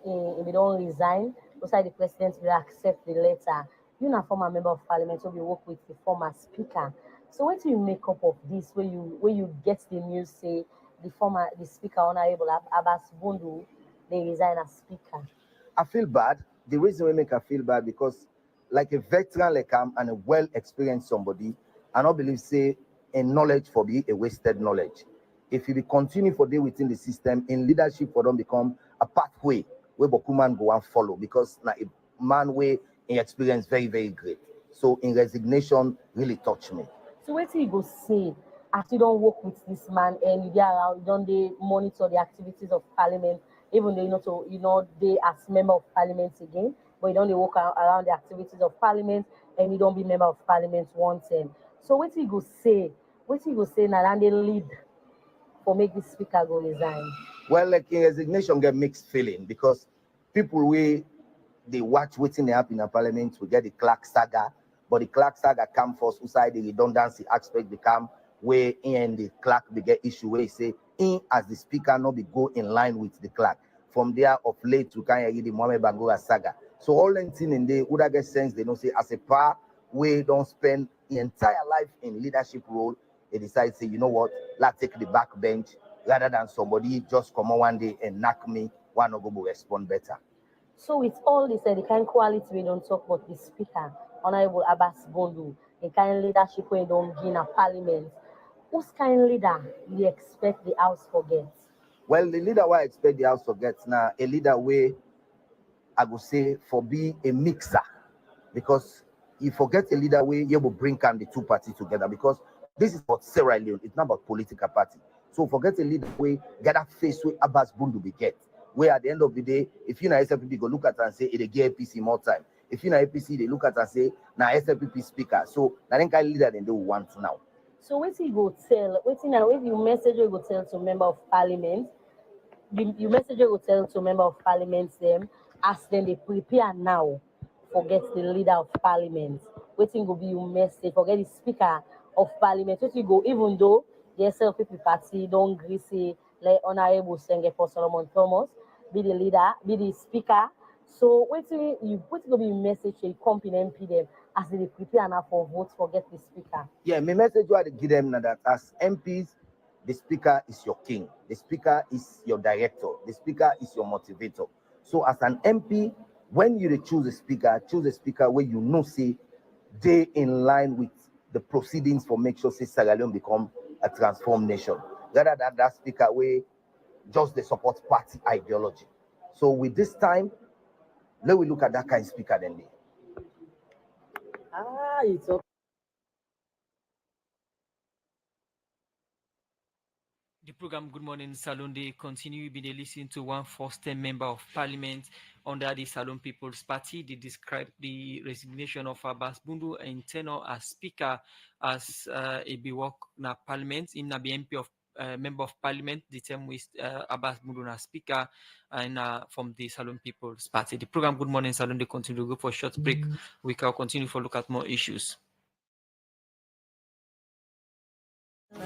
beside the president will accept the letter. You're not former member of parliament, so you work with the former speaker. So what do you make up of this where you get the news say the speaker Honorable Abbas Bundu they resign as speaker? I feel bad. The reason we make I feel bad because like a veteran like I'm and a well-experienced somebody, I don't believe say a knowledge for be a wasted knowledge. If you continue for day within the system, in leadership for them become a pathway where Bokuman go and follow, because now a man way in experience very, very great. So in resignation really touched me. So what do you go say after you don't work with this man and you get around, don't they monitor the activities of parliament, even though they as member of parliament again, but you don't work around the activities of parliament and you don't be member of parliament one time. So what do you go say? What do you go say now and they lead for make the speaker go resign? Well, like in resignation get mixed feeling because people they watch waiting they happen in parliament, we get the Clark saga, but the Clark saga come first, inside the redundancy aspect become where in the clerk they get issue where he say in as the speaker not be go in line with the clerk. From there of late to kind of the Mohamed Bangura saga. So all the thing in the would I get sense they don't say as a par we don't spend the entire life in leadership role. They decide say, you know what, let's take the back bench rather than somebody just come on one day and knock me, one of will respond better. So with all this, the kind of quality we don't talk about the speaker, Honorable Abbas Bondu, the kind of leadership we don't give in a parliament. Whose kind of leader we expect the house forgets? Well, the leader I expect the house forgets now, a leader where I would say for be a mixer, because you forget a leader where you will bring the two parties together, because this is about Sierra Leone, it's not about political party. So forget a leader where get a face with Abbas Bundu be get. Where at the end of the day, if you're not SLPP, go look at and say it give APC more time. If you're not APC, they look at and say now SLPP speaker. So I think I leader than they want to now. So what you go tell, what you message you go tell to member of parliament, you message you go tell to member of parliament them, ask them they prepare now, forget the leader of parliament. Waiting go be your message, forget the speaker of parliament. What you go, even though the SLPP party don't agree say like Honorable Sengepo Solomon Thomas be the leader, be the speaker. So waiting go be your message to company MP them as they prepare now for votes, forget the speaker. Yeah, my message what I give them now that as MPs, the speaker is your king, the speaker is your director, the speaker is your motivator. So as an MP, when you choose a speaker where you know say they in line with the proceedings for make sure say Sierra Leone become a transformed nation, rather than that speaker where just the support party ideology. So with this time, let we look at that kind of speaker then. It's okay. The program Good Morning Salon, they continue be listening to one first-time member of parliament under the Salon People's Party. They describe the resignation of Abbas Bundu and tenure as speaker as a be work na parliament. Him na be MP of member of parliament. The term with Abbas Bundu na speaker and from the Salon People's Party. The program Good Morning Salon, they continue to go for a short break. We can continue for look at more issues. You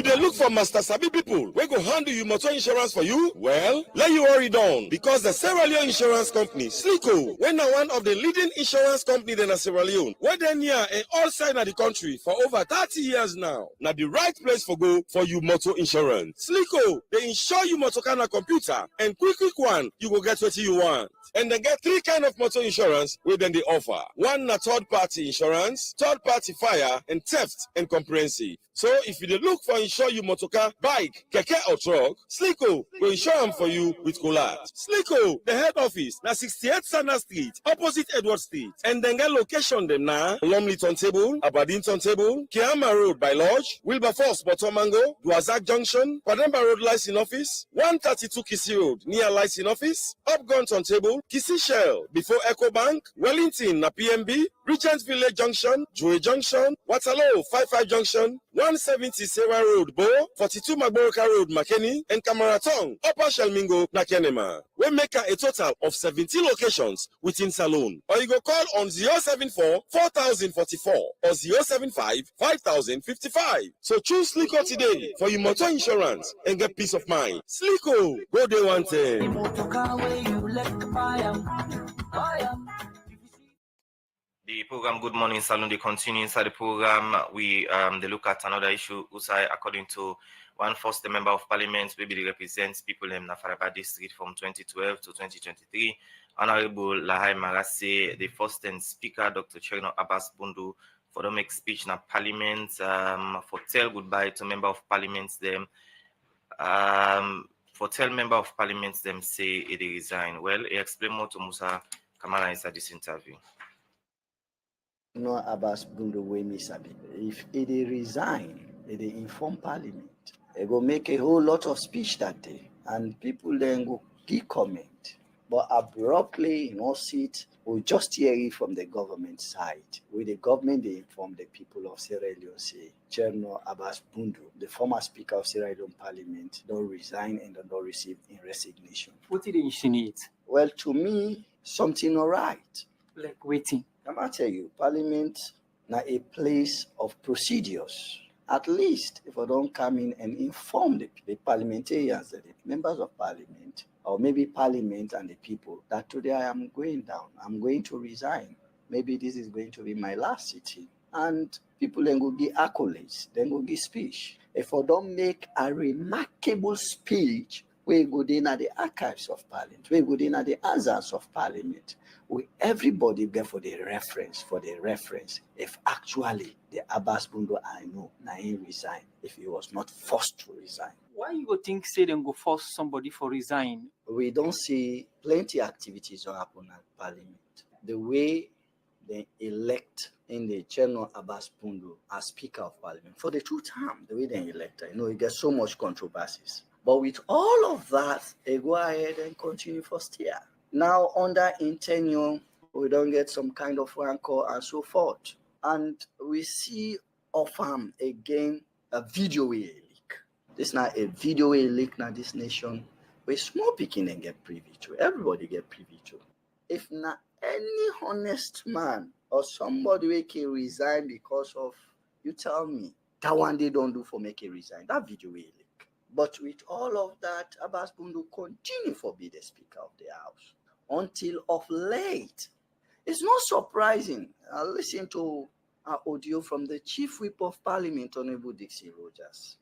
dey look for master sabi people wey go handle you motor insurance for you? Well, let you worry down, because the Sierra Leone Insurance Company, Slico, wey na one of the leading insurance company in Sierra Leone, wey dey near and all side of the country for over 30 years now, na the right place for go for you motor insurance. Slico, they insure you motor car na computer, and quick one, you go get what you want. And they get three kind of motor insurance wey dem dey offer. One na third-party insurance, third-party fire, and theft and comprehensive. So if you dey look for insure you motor car, bike, keke or truck, Slico will insure them for you with collage. Slico, the head office na 68 Sanders Street, opposite Edward Street. And then get location them na Lumley Turntable, Aberdeen Turntable, Kiama Road by Lodge, Wilberforce Botomango, Duazak Junction, Kwademba Road Licensing Office, 132 Kisi Road near Licensing Office, Upgun Turntable, Kisi Shell before Echo Bank, Wellington na PMB, Regent Village Junction, Joy Junction, Waterloo 55 Junction, 170 Sarah Road, Bo, 42 Magboroka Road, Makeni, and Kamaratong, Upper Shelmingo, Nakenema. We make a total of 17 locations within Salon. Or you go call on 074 4044 or 075 5055. So choose Slico today for your motor insurance and get peace of mind. Slico, go day one thing. The program Good Morning Salon, they continue inside the program. We they look at another issue, Usai, according to one first member of parliament, maybe they represents people in Nafaraba district from 2012 to 2023. Honorable Lahai Marase, the first and speaker, Dr. Cherno Abbas Bundu, for the make speech na parliament, for tell goodbye to member of parliament them. For tell member of parliament them say they resign. Well, he explained more to Musa Kamara inside this interview. No Abbas Bundu way me sabi. If they resign, they inform parliament. They go make a whole lot of speech that day, and people then go give comment. But abruptly, sit, we just hear it from the government side. With the government, they inform the people of Sierra Leone, say, Cherno Abbas Bundu, the former speaker of Sierra Leone Parliament, don't resign and don't receive in resignation. What did they insinuate? Well, to me, something all right. Like waiting. I'm going to tell you, Parliament na a place of procedures. At least if I don't come in and inform the parliamentarians, the members of parliament, or maybe parliament and the people, that today I am going down, I'm going to resign. Maybe this is going to be my last sitting. And people then go give accolades, then go give speech. If I don't make a remarkable speech, we go in at the archives of parliament, we go in at the answers of parliament, we everybody get for the reference, if actually the Abbas Bundo I know, na he resign, if he was not forced to resign. Why you go think say them go force somebody for resign? We don't see plenty activities that happen at parliament. The way they elect in the General Abbas Bundo as Speaker of Parliament for the 2 terms, the way they elect, it gets so much controversies. But with all of that, they go ahead and continue for steer. Now, under in tenure, we don't get some kind of rancor and so forth. And we see of again a video leak. This is not a video leak now this nation, where small picking and get privy to. Everybody get privy to. If not any honest man or somebody who can resign because of, you tell me, that one they don't do for make a resign, that video leak. But with all of that, Abbas Bundo continue to be the Speaker of the House until of late. It's not surprising. I listened to an audio from the Chief Whip of Parliament, Honorable Dixie Rogers.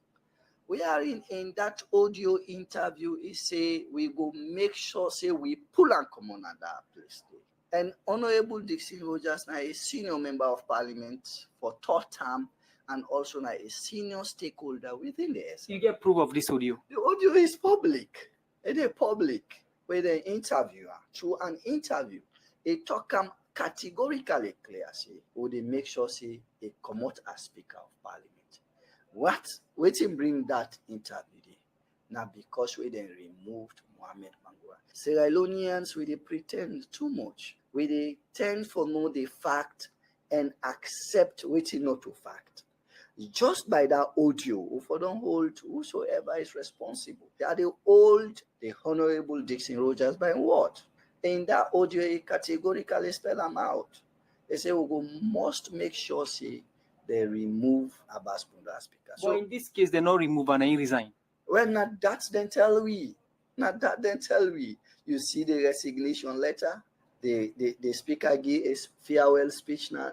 We are in that audio interview, he say we go make sure say we pull and come on at that place. And Honorable Dixie Rogers now a senior member of Parliament for 3rd term, and also now a senior stakeholder within the SL. You get proof of this audio? The audio is public. It is public. With the interviewer, through an interview, they talk categorically clear, say, or they make sure say they come out as Speaker of Parliament. Waiting bring that interview there? Now because we then removed Mohamed Mangura. Sierra Leoneans we they pretend too much. We they tend for know the fact and accept waiting not to fact. Just by that audio, if I don't hold whosoever is responsible. They are the Honorable Dixon Rogers by what? In that audio, he categorically spell them out. They say we must make sure say they remove Abbas Bundo as Speaker. But in this case, they not remove and he resign. Well, not that then tell we. Not that then tell we. You see the resignation letter. The Speaker gave a farewell speech na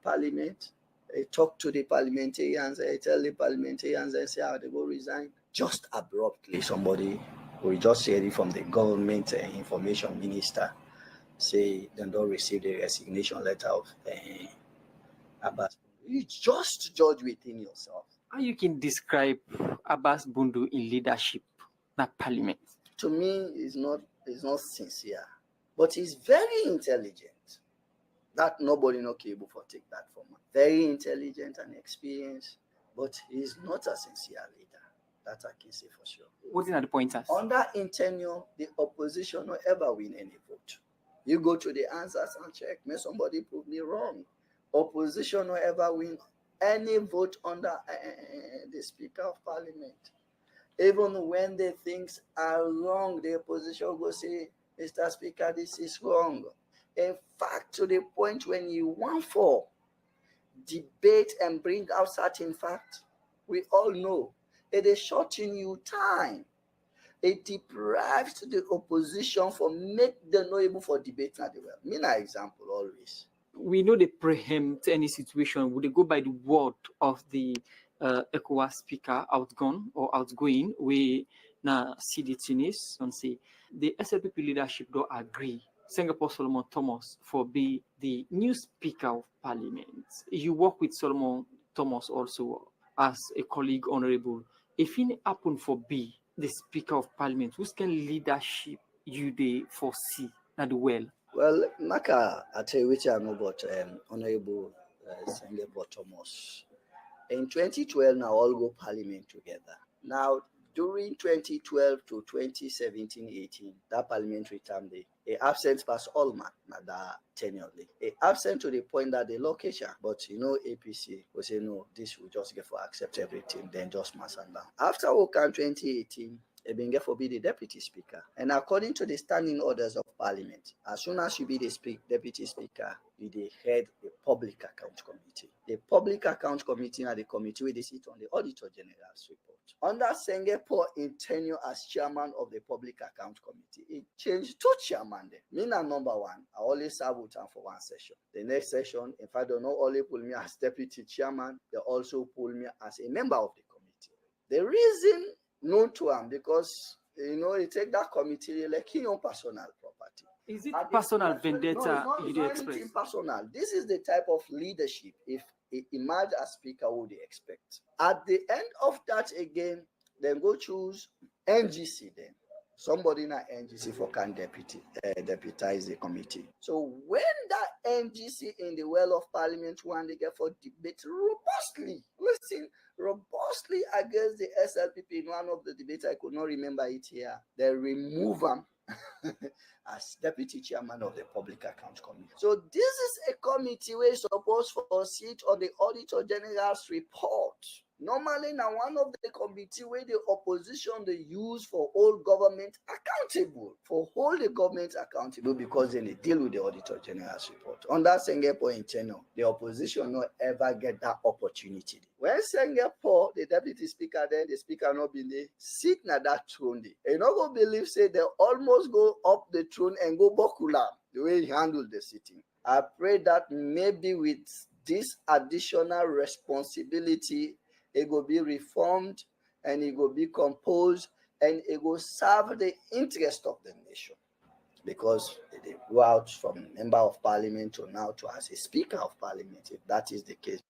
Parliament. I talk to the parliamentarians, I tell the parliamentarians, I say how they go resign. Just abruptly, somebody, we just heard it from the government information minister, say they don't receive the resignation letter of Abbas. You just judge within yourself. How you can describe Abbas Bundo in leadership, not parliament? To me, it's not sincere, but he's very intelligent. That nobody no capable for take that from him. Very intelligent and experienced, but he's not a sincere leader. That I can say for sure. What are the pointers? Under in tenure, the opposition will ever win any vote. You go to the answers and check. May somebody prove me wrong. Opposition will ever win any vote under the Speaker of Parliament. Even when the things are wrong, the opposition will say, Mr. Speaker, this is wrong. In fact, to the point when you want for debate and bring out certain facts, we all know it is shorting you time. It deprives the opposition from make them not able for debate now. Me an example always. We know they preempt any situation. Would they go by the word of the ECOWAS speaker outgone or outgoing? We now see the Tunis and say the SLPP leadership don't agree. Singapore Solomon Thomas for be the new Speaker of Parliament. You work with Solomon Thomas also as a colleague, honorable. If it happen for be the Speaker of Parliament, whose can leadership you they foresee not well? Well, Maka, I tell you which I know about honorable Singapore Thomas. In 2012, now all go Parliament together. Now, during 2012 to 2017-18, that parliamentary term, they absent past all man, that tenure. They absent to the point that they location, but APC will say no, this will just get for accept everything, then just mass and down. After Wokan 2018, It being for be the deputy speaker. And according to the standing orders of parliament, as soon as you be the deputy speaker, you the head the public account committee. The public account committee are the committee where they sit on the auditor general's report. Under Sengepo in tenure as chairman of the public account committee, it changed to chairman then. Me na number one, I always serve with him for one session. The next session, if I don't know, only pull me as deputy chairman, they also pull me as a member of the committee. The reason known to him because he take that committee like his own personal property. Is it personal vendetta It's not anything personal. This is the type of leadership if it emerge as speaker would expect. At the end of that again, then go choose NGC then. Somebody in that NGC for can deputize the committee. So when that NGC in the well of parliament want to get for debate robustly against the SLPP in one of the debates, I could not remember it here, they remove him as deputy chairman of the public account committee. So this is a committee where is supposed to sit on the auditor general's report. Normally, now one of the committee where the opposition they use for all government accountable, for hold the government accountable because then they deal with the auditor general's report. On that Sengepo in tenure, the opposition not ever get that opportunity. When Sengepo, the deputy speaker, then the speaker not been there, sit na that throne there. You not go believe say they almost go up the throne and go bokula the way he handled the sitting. I pray that maybe with this additional responsibility, it will be reformed and it will be composed and it will serve the interest of the nation. Because they go out from member of parliament to now to as a speaker of parliament, if that is the case.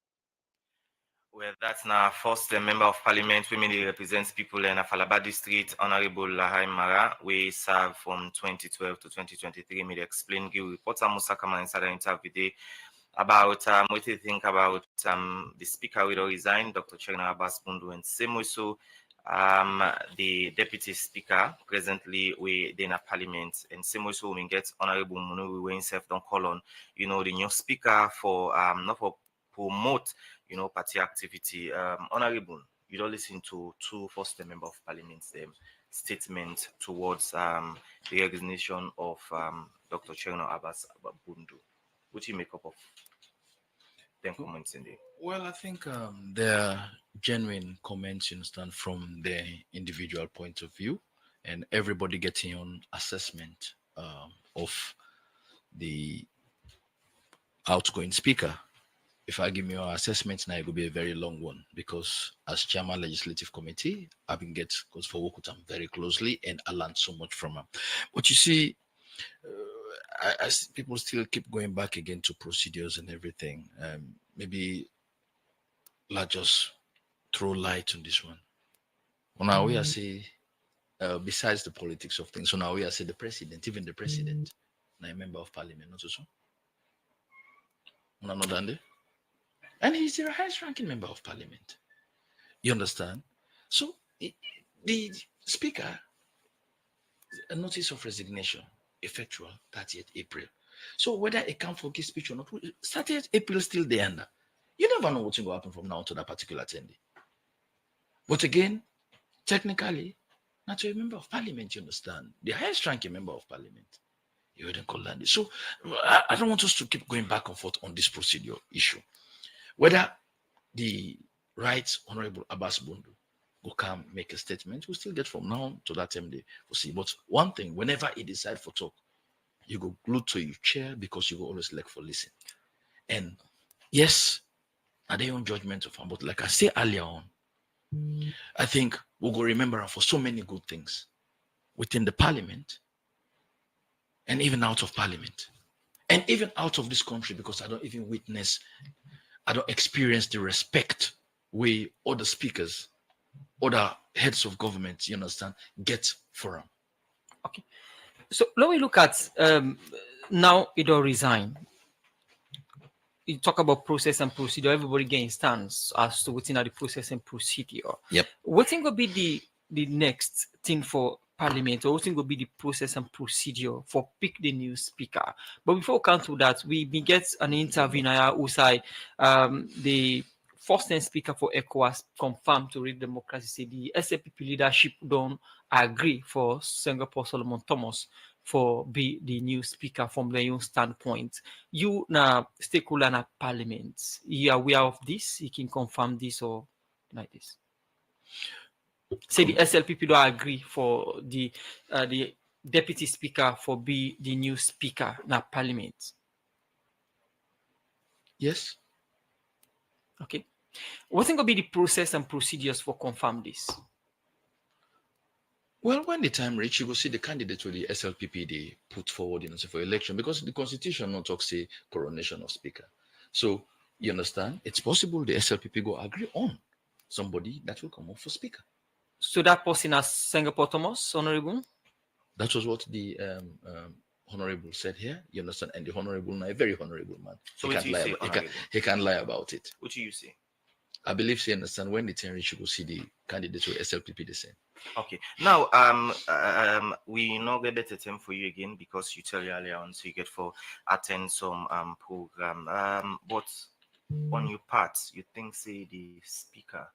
Well, that's now first member of parliament, women represents people in Afalaba district, Honorable Lahai Mara. We serve from 2012 to 2023. May explain, give reporter Musa Kama inside the interview about what you think about the speaker will resign, Dr. Cherna Abbas Bundu, and same also the deputy speaker presently within a parliament, and same also we get Honorable Munu we himself don't call on, the new speaker for not for promote, party activity. Honorable, you don't listen to two first member of parliament statement towards the resignation of Dr. Cherna Abbas Bundu. What do you make up of them comments in there? Well, I think there are genuine comments, you understand, from their individual point of view, and everybody getting on assessment of the outgoing speaker. If I give me your assessment now, it will be a very long one because as chairman legislative committee, I've been because for work with him very closely and I learned so much from him. But you see, as people still keep going back again to procedures and everything, maybe let's just throw light on this one. Well, now we are say, besides the politics of things, so now we are say the president, even the president, now a member of parliament, not so. And he's the highest ranking member of parliament. You understand? So the speaker, a notice of resignation, effectual 30th April. So whether it can forgive speech or not, 30th April still there under. You never know what's going to happen from now to that particular 10 day. But again, technically, not a member of parliament, you understand? The highest ranking member of parliament. You wouldn't call that. So I don't want us to keep going back and forth on this procedure issue. Whether the right Honorable Abbas Bundu will come make a statement, we'll still get from now to that 10 day. We'll see. But one thing, whenever he decide for talk, you go glued to your chair because you go always like for listen. And yes, are their own judgment of him. But like I said earlier on, I think we'll go remember him for so many good things within the parliament and even out of parliament and even out of this country, because I don't even witness, I don't experience the respect we other speakers, other heads of government, you understand, get for him. Okay. So let me look at now it all resign. You talk about process and procedure, everybody getting stands as to what's in the process and procedure. Yep. What think will be the next thing for parliament, or what think will be the process and procedure for pick the new speaker? But before we come to that, we get an interview now outside the first time speaker for ECOWAS confirmed to Read Democracy say the SLPP leadership don't agree for Singapore Solomon Thomas for be the new speaker from their own standpoint. You na stakeholder na parliament. You are aware of this? You can confirm this or like this. Say the SLPP don't agree for the deputy speaker for be the new speaker na parliament. Yes. Okay. What's going to be the process and procedures for confirm this? Well, when the time reach, you will see the candidate with the SLPP they put forward for election, because the constitution not talk say coronation of speaker. So you understand, it's possible the SLPP go agree on somebody that will come up for speaker. So that person as Singapore Thomas, Honorable? That was what the Honorable said here. You understand? And the Honorable, a very honorable man. So he what can't do you lie say, about, he can't lie about it. What do you say? I believe you understand, when the time reach, you will see the candidate with SLPP the same. Okay. Now, we now get better time for you again because you tell you earlier on, so you get for attend some program. But on your part, you think say the speaker,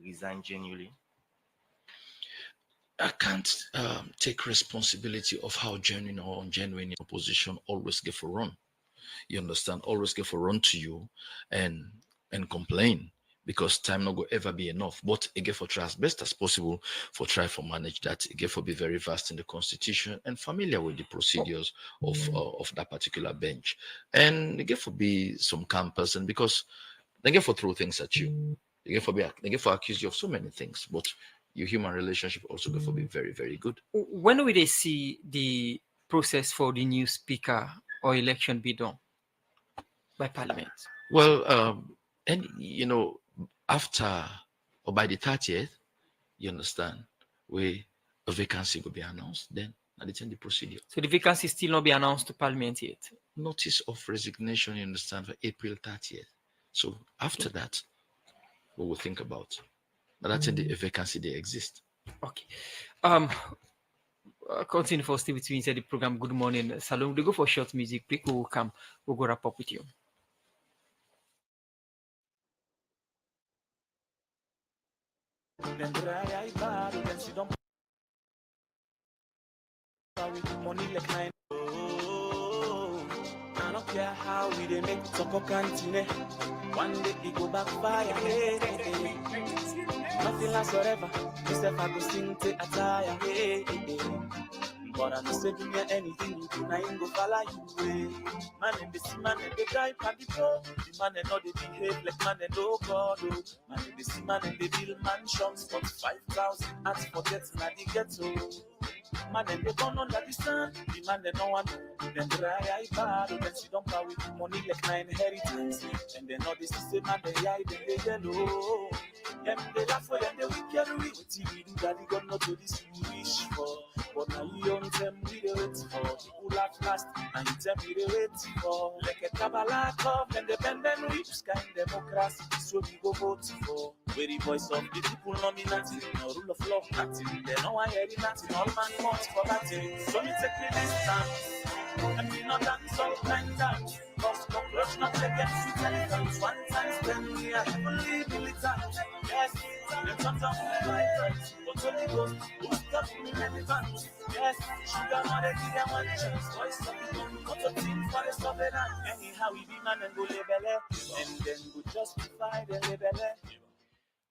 resign genuinely? I can't take responsibility of how genuine or ungenuine opposition always get for run. You understand? Always get for run to you and complain, because time not go ever be enough. But again, for try as best as possible for try for manage that. Again, for be very vast in the constitution and familiar with the procedures of that particular bench. And again, for be some calm person, because they get for throw things at you. They get for accuse you of so many things, but your human relationship also get for be very, very good. When will they see the process for the new speaker or election be done by Parliament? Well, and after or by the 30th, you understand, where a vacancy will be announced, then at the procedure. So the vacancy still not be announced to Parliament yet? Notice of resignation, you understand, for April 30th. So after that, we will think about. But that's in the vacancy they exist. Okay. Continue for Steve between the program. Good morning, Salon. We go for short music break. We'll come. We'll go wrap up with you. Money like mine. I don't care how we they make Toko Cantine. One day we go back fire. Nothing lasts forever. This if I go sing to attire. But I'm say do me anything you do, I ain't go follow you. Man in the sea, man in the drive, and the pro. The man in all they behave like man in no God. Man in the sea, man in the build mansions for 5,000 and forget na the ghetto. Man and they born under the sun, the man they no one. Then dry eye bad, then she don't power with money like na inheritance. And they know this is the man they hide and they yellow. Them they laugh for them, they wicked we. What we do that, they got not to this we wish for. But now you don't tell me they wait for. People laugh last, and you tell me they wait for. Like a Kabbalah club, independent we just kind democracy, so we go vote for. Where the voice of the people nominating, no rule of law, nothing. They know I hear it, nothing. All man wants for nothing. So me take me this time, and we not dance all 9 times. Cause cockroach not against the elephants. 1 time spend me, I believe militant. Yes, they turn down my friends. But Holy Ghost, who stop me relevant. Yes, sugar not a give them 1 chance. Voice of the people, not a team for the surveillance. Anyhow, we be man and go label, and then go justify the label.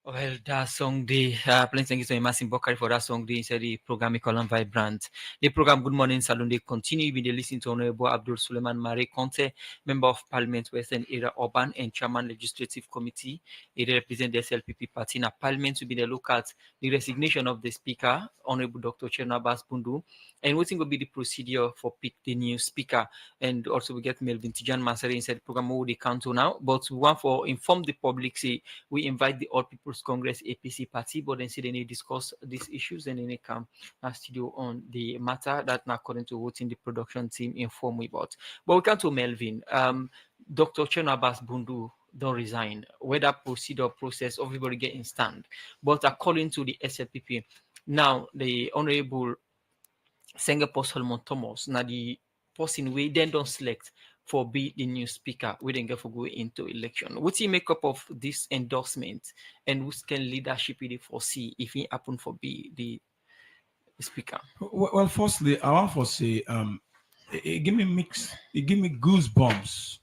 Well, that song, the playing thank you so much, Bokari, for that song. Inside the program, Column Vibrant. The program, Good Morning Salon, they continue. We listen to Honorable Abdul Suleiman Mare Conte, Member of Parliament, Western Area Urban, and Chairman Legislative Committee. He represents the SLPP party in Parliament to be the look at the resignation of the Speaker, Honorable Dr. Chernabas Bundu, and what's going to be the procedure for pick the new Speaker. And also, we get Melvin Tijan Masari inside the program, who they count to now. But we want to inform the public, say, we invite the All People's Congress APC party, but then see they need discuss these issues and then they come studio on the matter that now according to what in the production team inform we about. But we come to Melvin. Dr. Chernabas Bundu don't resign. Whether procedure process, everybody getting stand. But according to the SLPP, now the Honorable Singapore Solomon Thomas, now the person we then don't select for be the new speaker. We didn't get for go into election. What's the makeup of this endorsement, and who's can leadership it foresee if it happen for be the speaker? Well, firstly, I want to say, it give me goosebumps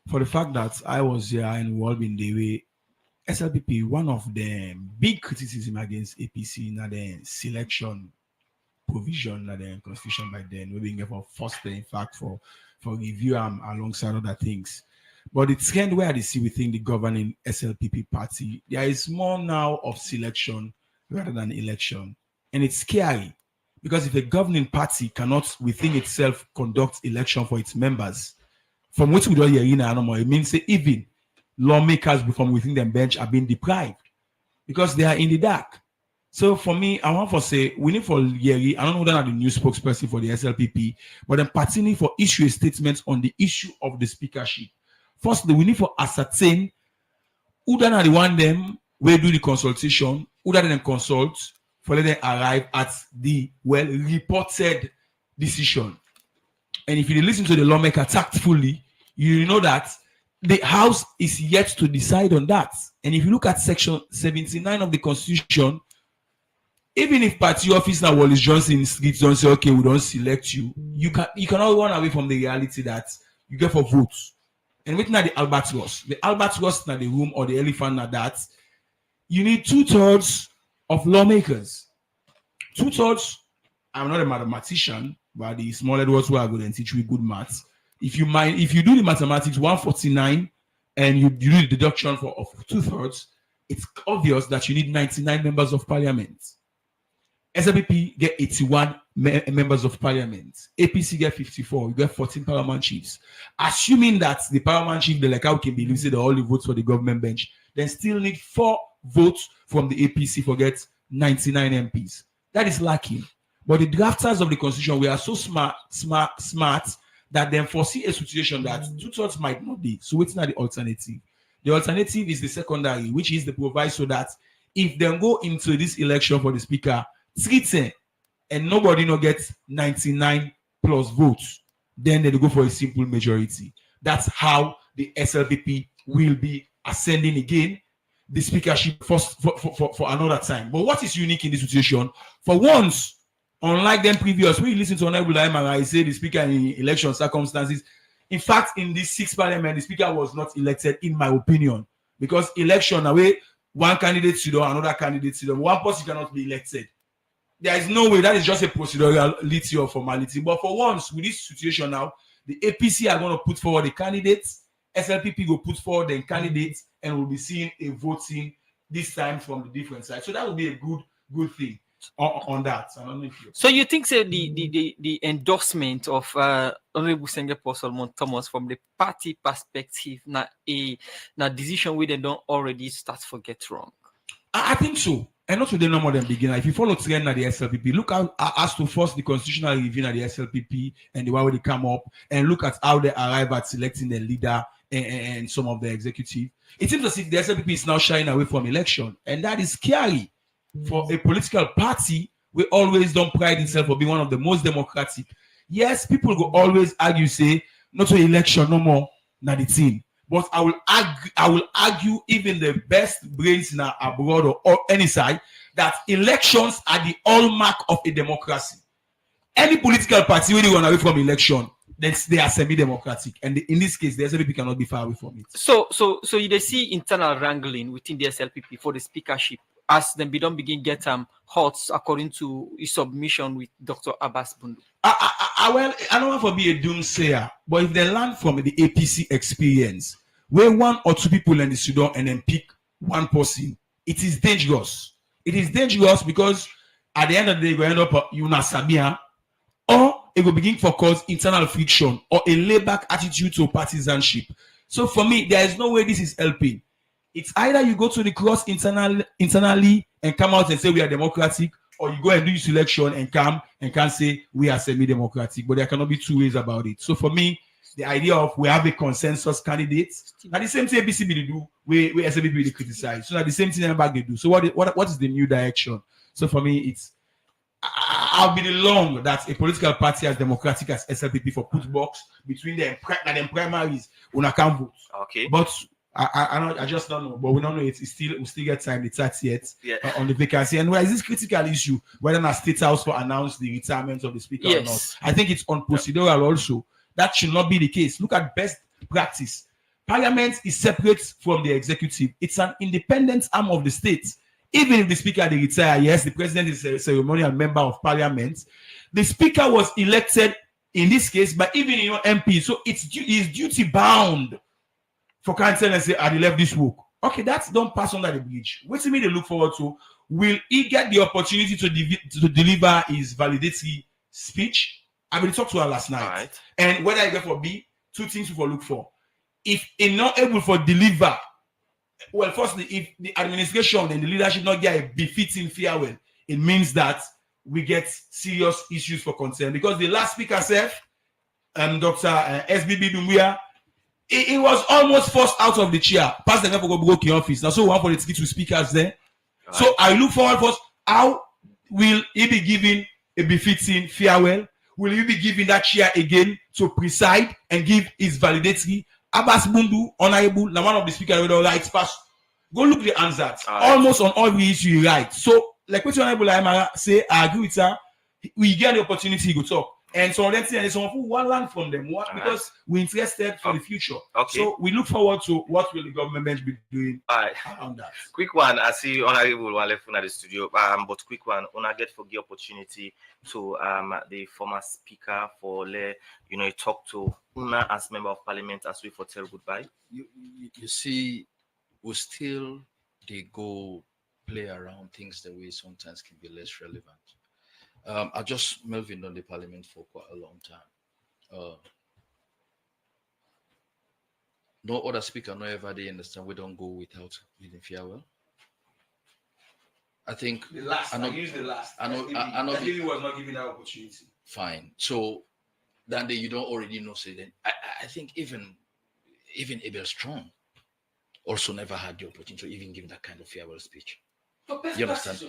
for the fact that I was here involved in the way SLPP. One of the big criticism against APC in the selection provision that the constitution by then we being for first in fact for review alongside other things. But the trend where I see within the governing SLPP party, there is more now of selection rather than election. And it's scary because if a governing party cannot within itself conduct election for its members, from which we don't hear in anymore, it means that even lawmakers from within them bench are being deprived because they are in the dark. So for me, I want to say we need for Yeri, I don't know whether I'm the new spokesperson for the SLPP, but I'm particularly for issue a statement on the issue of the speakership. Firstly, we need for ascertain who then are the one them will do the consultation, who then consult for let them arrive at the well reported decision. And if you listen to the lawmaker tactfully, you know that the House is yet to decide on that. And if you look at section 79 of the Constitution, even if party office now Wallace Johnson streets don't say, okay, we don't select you, you cannot run away from the reality that you get for votes. And within the albatross na the room or the elephant na that, you need 2/3 of lawmakers. 2/3, I'm not a mathematician, but the smaller words where I go and teach you good maths. If you do the mathematics, 149, and you do the deduction of 2/3, it's obvious that you need 99 members of parliament. SLPP get 81 members of parliament. APC get 54. You get 14 parliament chiefs. Assuming that the parliament chief, like how can be listed all the votes for the government bench, then still need 4 votes from the APC for get 99 MPs. That is lacking. But the drafters of the constitution, we are so smart that they foresee a situation that 2/3 might not be. So what's not the alternative? The alternative is the secondary, which is the proviso that if they go into this election for the speaker, and nobody no gets 99 plus votes, then they go for a simple majority. That's how the SLPP will be ascending again the speakership for another time. But what is unique in this situation? For once, unlike them previous, when you listen to Honorable I say the speaker in election circumstances, in fact, in this 6th parliament, the speaker was not elected, in my opinion, because election away, one candidate to another candidate to one person cannot be elected. There is no way. That is just a procedurality or formality. But for once, with this situation now, the APC are going to put forward the candidates, SLPP will put forward the candidates, and we'll be seeing a voting this time from the different sides. So that will be a good thing on that. I don't know if so you think the endorsement of Honorable Sengepo Solomon Thomas from the party perspective, na decision where they don't already start to get wrong? I think so. And not today, no more than beginner. If you follow trend at the SLPP, look how as to first the constitutional review at the SLPP and the way they come up, and look at how they arrive at selecting the leader and some of the executive. It seems as if the SLPP is now shying away from election, and that is scary for a political party. We always don't pride itself for being one of the most democratic. Yes, people will always argue, say, not to election no more, not the team. But I will argue even the best brains in abroad or any side that elections are the hallmark of a democracy. Any political party when they run away from election, then they are semi-democratic, and in this case, the SLPP cannot be far away from it. So you see internal wrangling within the SLPP for the speakership as then we don't begin get hot according to his submission with Dr. Abbas Bundu. Well, I don't want to be a doomsayer, but if they learn from the APC experience, where 1 or 2 people in the Sudan and then pick one person, it is dangerous. It is dangerous because at the end of the day, we end up Sabia, or it will begin to cause internal friction or a layback attitude to partisanship. So for me, there is no way this is helping. It's either you go to the cross internally and come out and say we are democratic, or you go and do your selection and come and can say we are semi-democratic. But there cannot be 2 ways about it. So for me, the idea of we have a consensus candidate, now the same thing ABCB they do, we SLPP they criticize. So now the same thing back they do. So what is the new direction? So for me, it's I'll be the long that a political party as democratic as SLPP for put box between them and them primaries on account vote. Okay. But I just don't know. But we don't know it. We still get time. The 30th on the vacancy. And where is this critical issue? Whether the State House will announce the retirement of the speaker or not? I think it's on procedural also. That should not be the case. Look at best practice. Parliament is separate from the executive. It's an independent arm of the state. Even if the speaker they retire, yes, the president is a ceremonial member of parliament. The speaker was elected in this case by even MP, so it's duty bound for council and say, "I left this work." Okay, that's don't pass under the bridge. What do you mean they look forward to? Will he get the opportunity to deliver his validatory speech? I mean, talked to her last night, and whether he get for B, two things we look for. If he's not able for deliver. Well, firstly, if the administration and the leadership not get a befitting farewell, it means that we get serious issues for concern. Because the last speaker said, Dr. SBB Dumbuya, he was almost forced out of the chair. Past the never go broke in office. Now, so one for the two speakers there. Right. So I look forward for how will he be given a befitting farewell? Will he be given that chair again to preside and give his validatory? Abbas Bundu, honorable, now one of the speakers with all rights pass. Go look the answers. Almost on all the issues, right? So, like what honorable Aymara say, I agree with her. We get the opportunity to talk. And so let's say someone who want learn from them. What? Because we're interested for the future. Okay. So we look forward to what will the government be doing on that. Quick one, I see honorable one left at the studio. But quick one, I get for the opportunity to the former speaker for talk to Una as member of parliament as we for tell goodbye. You see, we still they go play around things the way sometimes can be less relevant. I just Melvin on the parliament for quite a long time. No other speaker, no ever they understand we don't go without giving farewell. I think the last. I use the last. I know. He was not given that opportunity. Fine. So then you don't already know. So then I think even Abel Strong also never had the opportunity to even give that kind of farewell speech. You understand?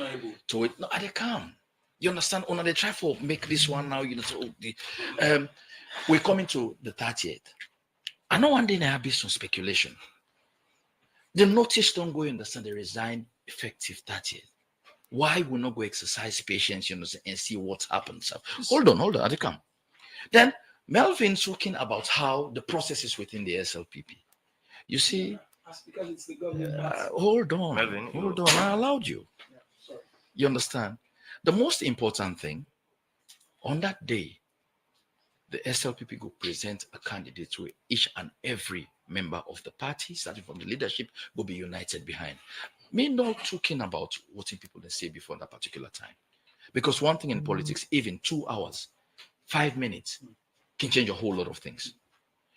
To it, no, they come. You understand? They try to make this one now. You know, so we're coming to the 30th. I know one day there have been some speculation. The notice don't go understand. They resign effective 30th. Why will not go exercise patience, you know, and see what happens? Hold on. I come. Then Melvin talking about how the process is within the SLPP. You see, because it's the government. Hold on, Melvin, hold on. I allowed you. Sorry. You understand? The most important thing on that day, the SLPP will present a candidate to each and every member of the party, starting from the leadership, will be united behind. Me not talking about what people they say before that particular time. Because one thing in politics, even 2 hours, 5 minutes can change a whole lot of things.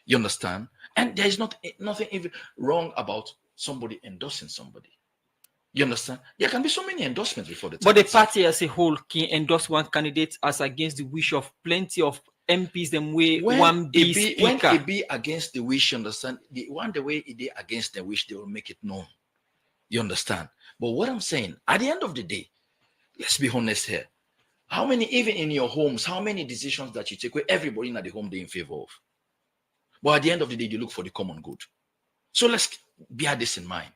You understand? And there is nothing even wrong about somebody endorsing somebody. You understand? There can be so many endorsements before the time. But the party as a whole can endorse one candidate as against the wish of plenty of MPs them way one be speaker. When it be against the wish, you understand? The way it is against the wish, they will make it known. You understand? But what I'm saying, at the end of the day, let's be honest here. How many, even in your homes, how many decisions that you take where everybody in the home they in favor of? But at the end of the day, you look for the common good. So let's bear this in mind.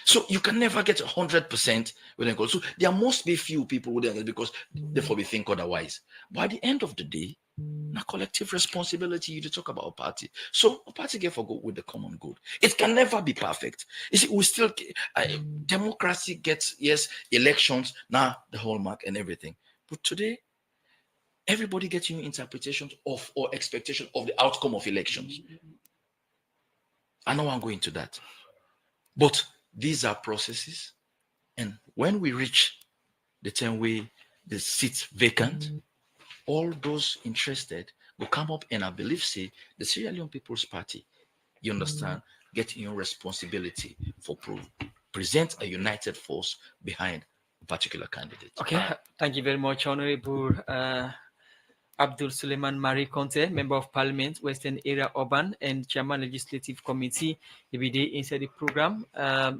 So you can never get 100% when it goes. So there must be few people who there because therefore we think otherwise. But at the end of the day, a collective responsibility you to talk about a party. So a party get for go with the common good. It can never be perfect. You see, we still democracy gets elections now the hallmark and everything. But today, everybody gets new interpretations of or expectation of the outcome of elections. I know I'm going to that, but these are processes, and when we reach the time where the seats vacant, all those interested will come up and I believe say the Sierra Leone People's Party, you understand, get your responsibility for present a united force behind a particular candidate. Okay, thank you very much, Honorable Abdul Suleiman Marie Conte, Member of Parliament, Western Area Urban, and Chairman Legislative Committee, every day inside the program.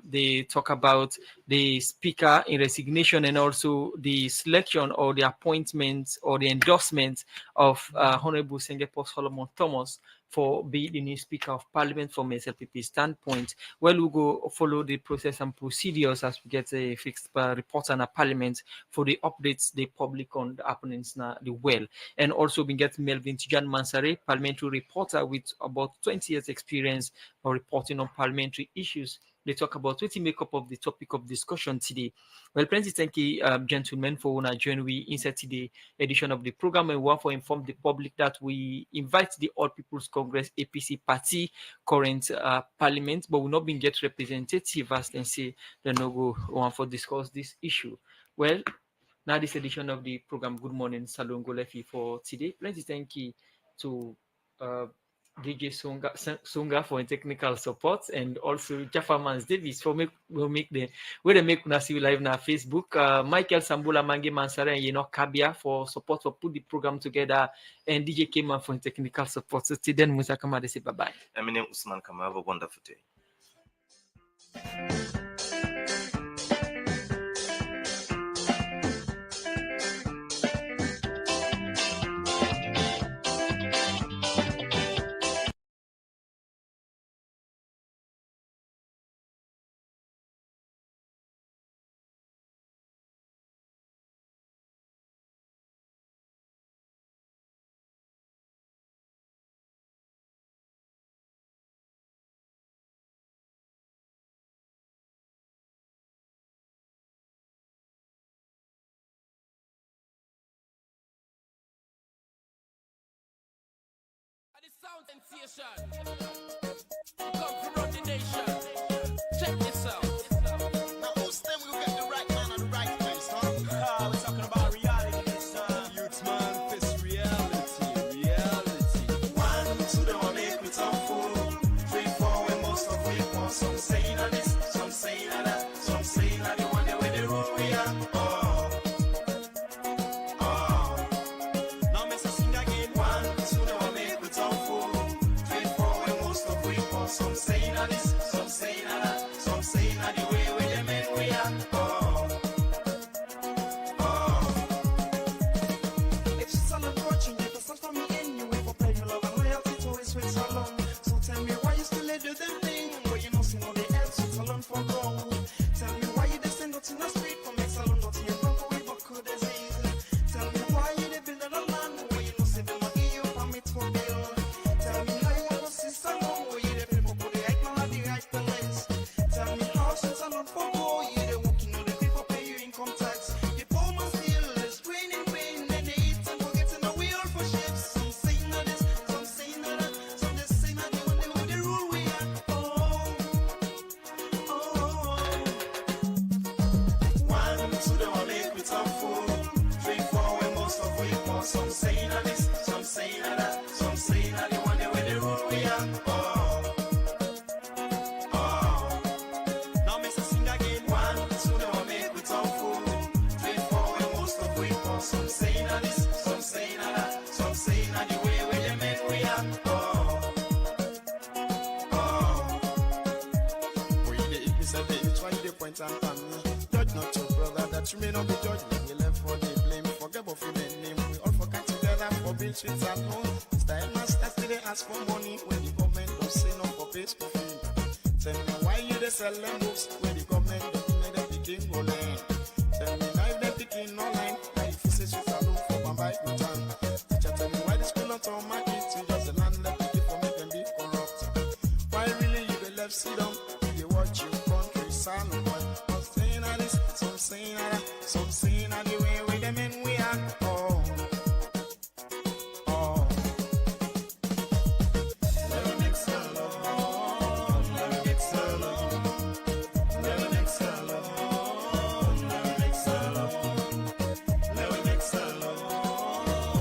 They talk about the Speaker in resignation and also the selection or the appointment or the endorsement of Honorable Sengepo Solomon Thomas for being the new Speaker of Parliament from SLPP standpoint. Well, we'll go follow the process and procedures as we get a fixed report on a Parliament for the updates the public on the happenings now the well. And also we get Melvin Tijan Mansare, parliamentary reporter with about 20 years experience of reporting on parliamentary issues. They talk about what make up of the topic of discussion today. Well, plenty thank you, gentlemen, for joining we inside today edition of the program, and want to inform the public that we invite the All People's Congress APC party current parliament, but will not be get representative as they say they no go want for discuss this issue. Well, now this edition of the program, Good Morning Salon Golefi for today. Plenty thank you to DJ Sunga for technical support, and also Jaffa Mans Davis for make una see live na Facebook. Michael Sambula Mange Mansara and Yeno Kabia for support for put the program together, and DJ Keman for technical support. So then Musa Kamade say bye bye. My name is Usman Kama. Have a wonderful day. Sound sensation. Come from run the nation. Check this out. Now who's them will get the right man at the right place, huh? We're talking about reality, son. Youth man, face reality. One, two, they want make me talk fool. 3, 4, when most of we want. Some saying that this, some saying that, some saying that the one that with the rule we are. Now me say sing again. 1, 2, they want make me talk fool. 3, 4, when most of we want. Some saying that this, some saying that, some saying that the way we them men we are. It's just a lot watching you, cause for me anyway. For playing love and loyalty to always with so long. So tell me why you still do them thing, but you know see no the else with salon for gold. Tell me why you descend out in the street from make salon not here from for we buckle disease. Tell me why you they build a land where you know see them not give you permit for bill. Tell me how you go see salon where you they people put the right man at the right place. Tell me how since salon for gold you they working on the people pay you income tax. The poor man still is screening pain and they eat and forgetting the wheel for ships. Some saying that this, some saying that, some just saying that they want to with the rule we are. One, two, they want make me talk fool. 3, 4, when most of we want. Some saying that this, some saying that, some saying that they want to with the rule we are. Now me say sing again. 1, 2, they want make me talk fool. 3, 4, when most of we want. Some saying that this, some saying that, some saying that the way we them men we are. We the it is a baby, try the point and pan me. Judge not your brother, that you may not be judged. We left for the blame, forget about the name. We all forget together for being streets at home. Style masters today ask for money when the government don't say no for pay school fee. Tell me why you they sell them books when the government don't make them begin go learn. Tell me now if they picking online, like if you say she's alone for Bambai Kutan. Teacher tell me why the school not on my kids, you just the land left the for make them be corrupt. Why really you be left sit down? You watch your country son boy. Some saying that this, some saying that, some saying that the way we them and we are. Let me mix alone, let me mix alone, let me mix alone, let me mix alone, let me mix alone,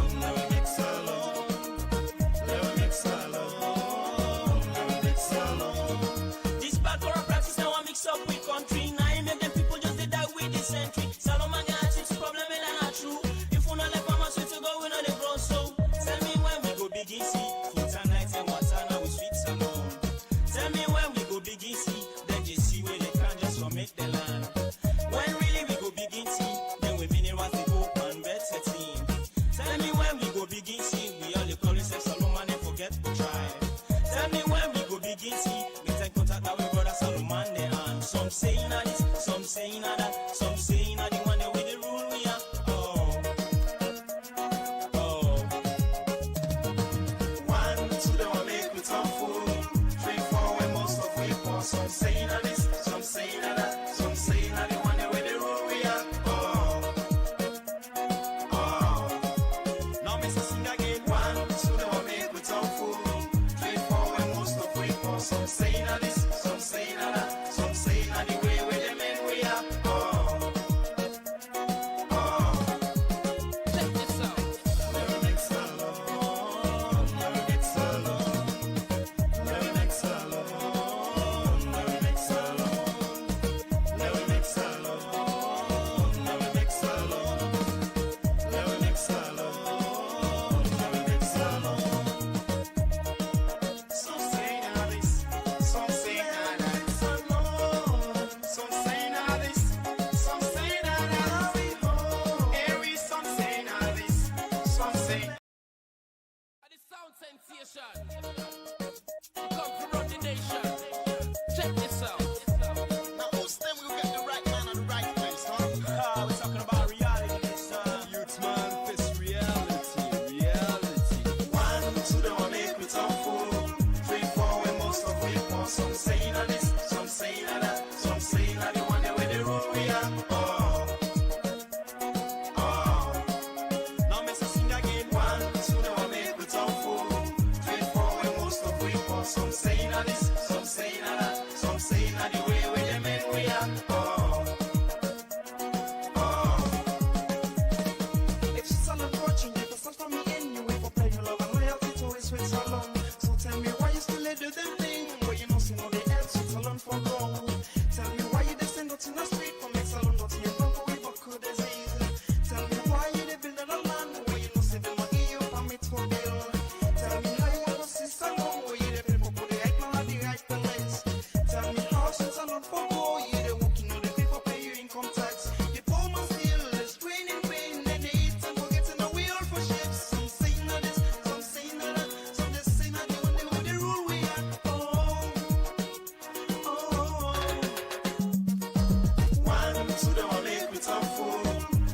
Nation. You come to run the nation. Check this out. Now, who's them will get the right man at the right place, huh? We're talking about reality, son. Youth man, face reality, reality. 1, 2, they want make me talk fool. 3, 4, when most of we want. Some saying that this, some saying that, some saying that the one that where they rule we are. Now, Mr. Sing again. 1, 2, they want make me talk fool. 3, 4, when most of we want. Some saying that this, some saying that, some saying that the way where they men we are. If Salon watching, you can start from me anyway for playing love and loyalty to his sweet salon. So tell me why you still do them thing, where you know see no the else sweet salon for gold. Tell me why you descend out in the street for make salon not here don't go with good disease. Tell me why you they build a land where you know see them not give you permit for build. Tell me how you want to see salon where you they people put the right man at the right place. Tell me how sweet salon for gold, you they working on the people pay you income tax. The poor man still is training pain and they eat and forgetting the wheel for ships. Some saying that this, some saying that, some just saying that the one who the rule we are. 1, 2, they want make me talk fool.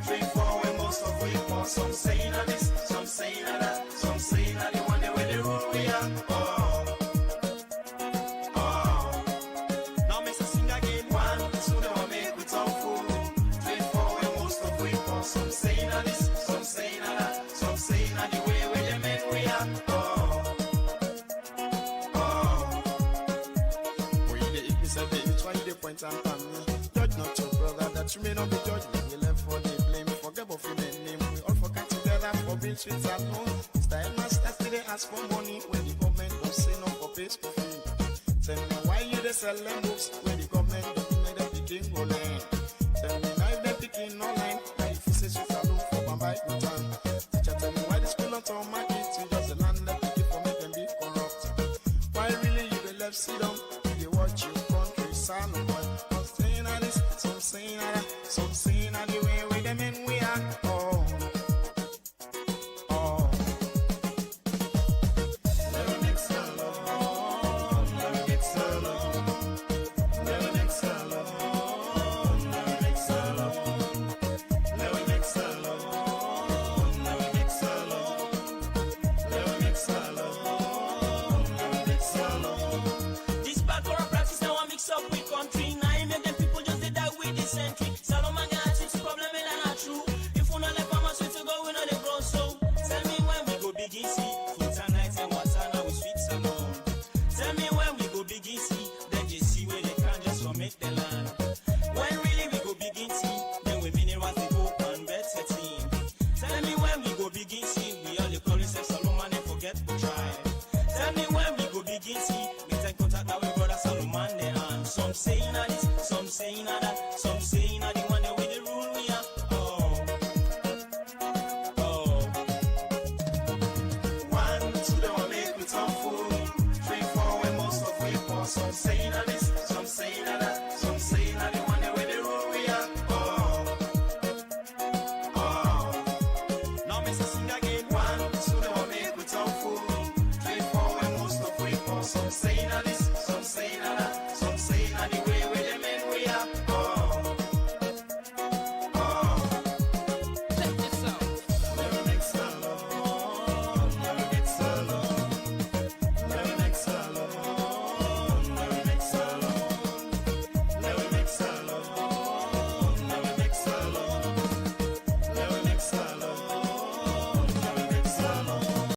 3, 4, when most of we want. Some saying that this, some saying that, some saying that the one that where the rule we are. Now, Mr. Sing again. 1, 2, they want make me talk fool. 3, 4, when most of we want. Some saying that this, some saying that, some saying that the way where the men we are. Boy, they hit me, say, baby, try the point and pan me. Judge not your brother, that you may not be judged. We left for the blame, forget about your name. We all forget together for being sweet at home. Style masters, they ask for money when the government don't say no for pay school fee. Tell me why you they sell them books when the government don't make them picking go line. Tell me now if they picking online, now if you say sweet alone for Bamba no time. Teacher tell me why the school not on my kids, you just the land that pick it for make them be corrupt. Why really you they left sit down?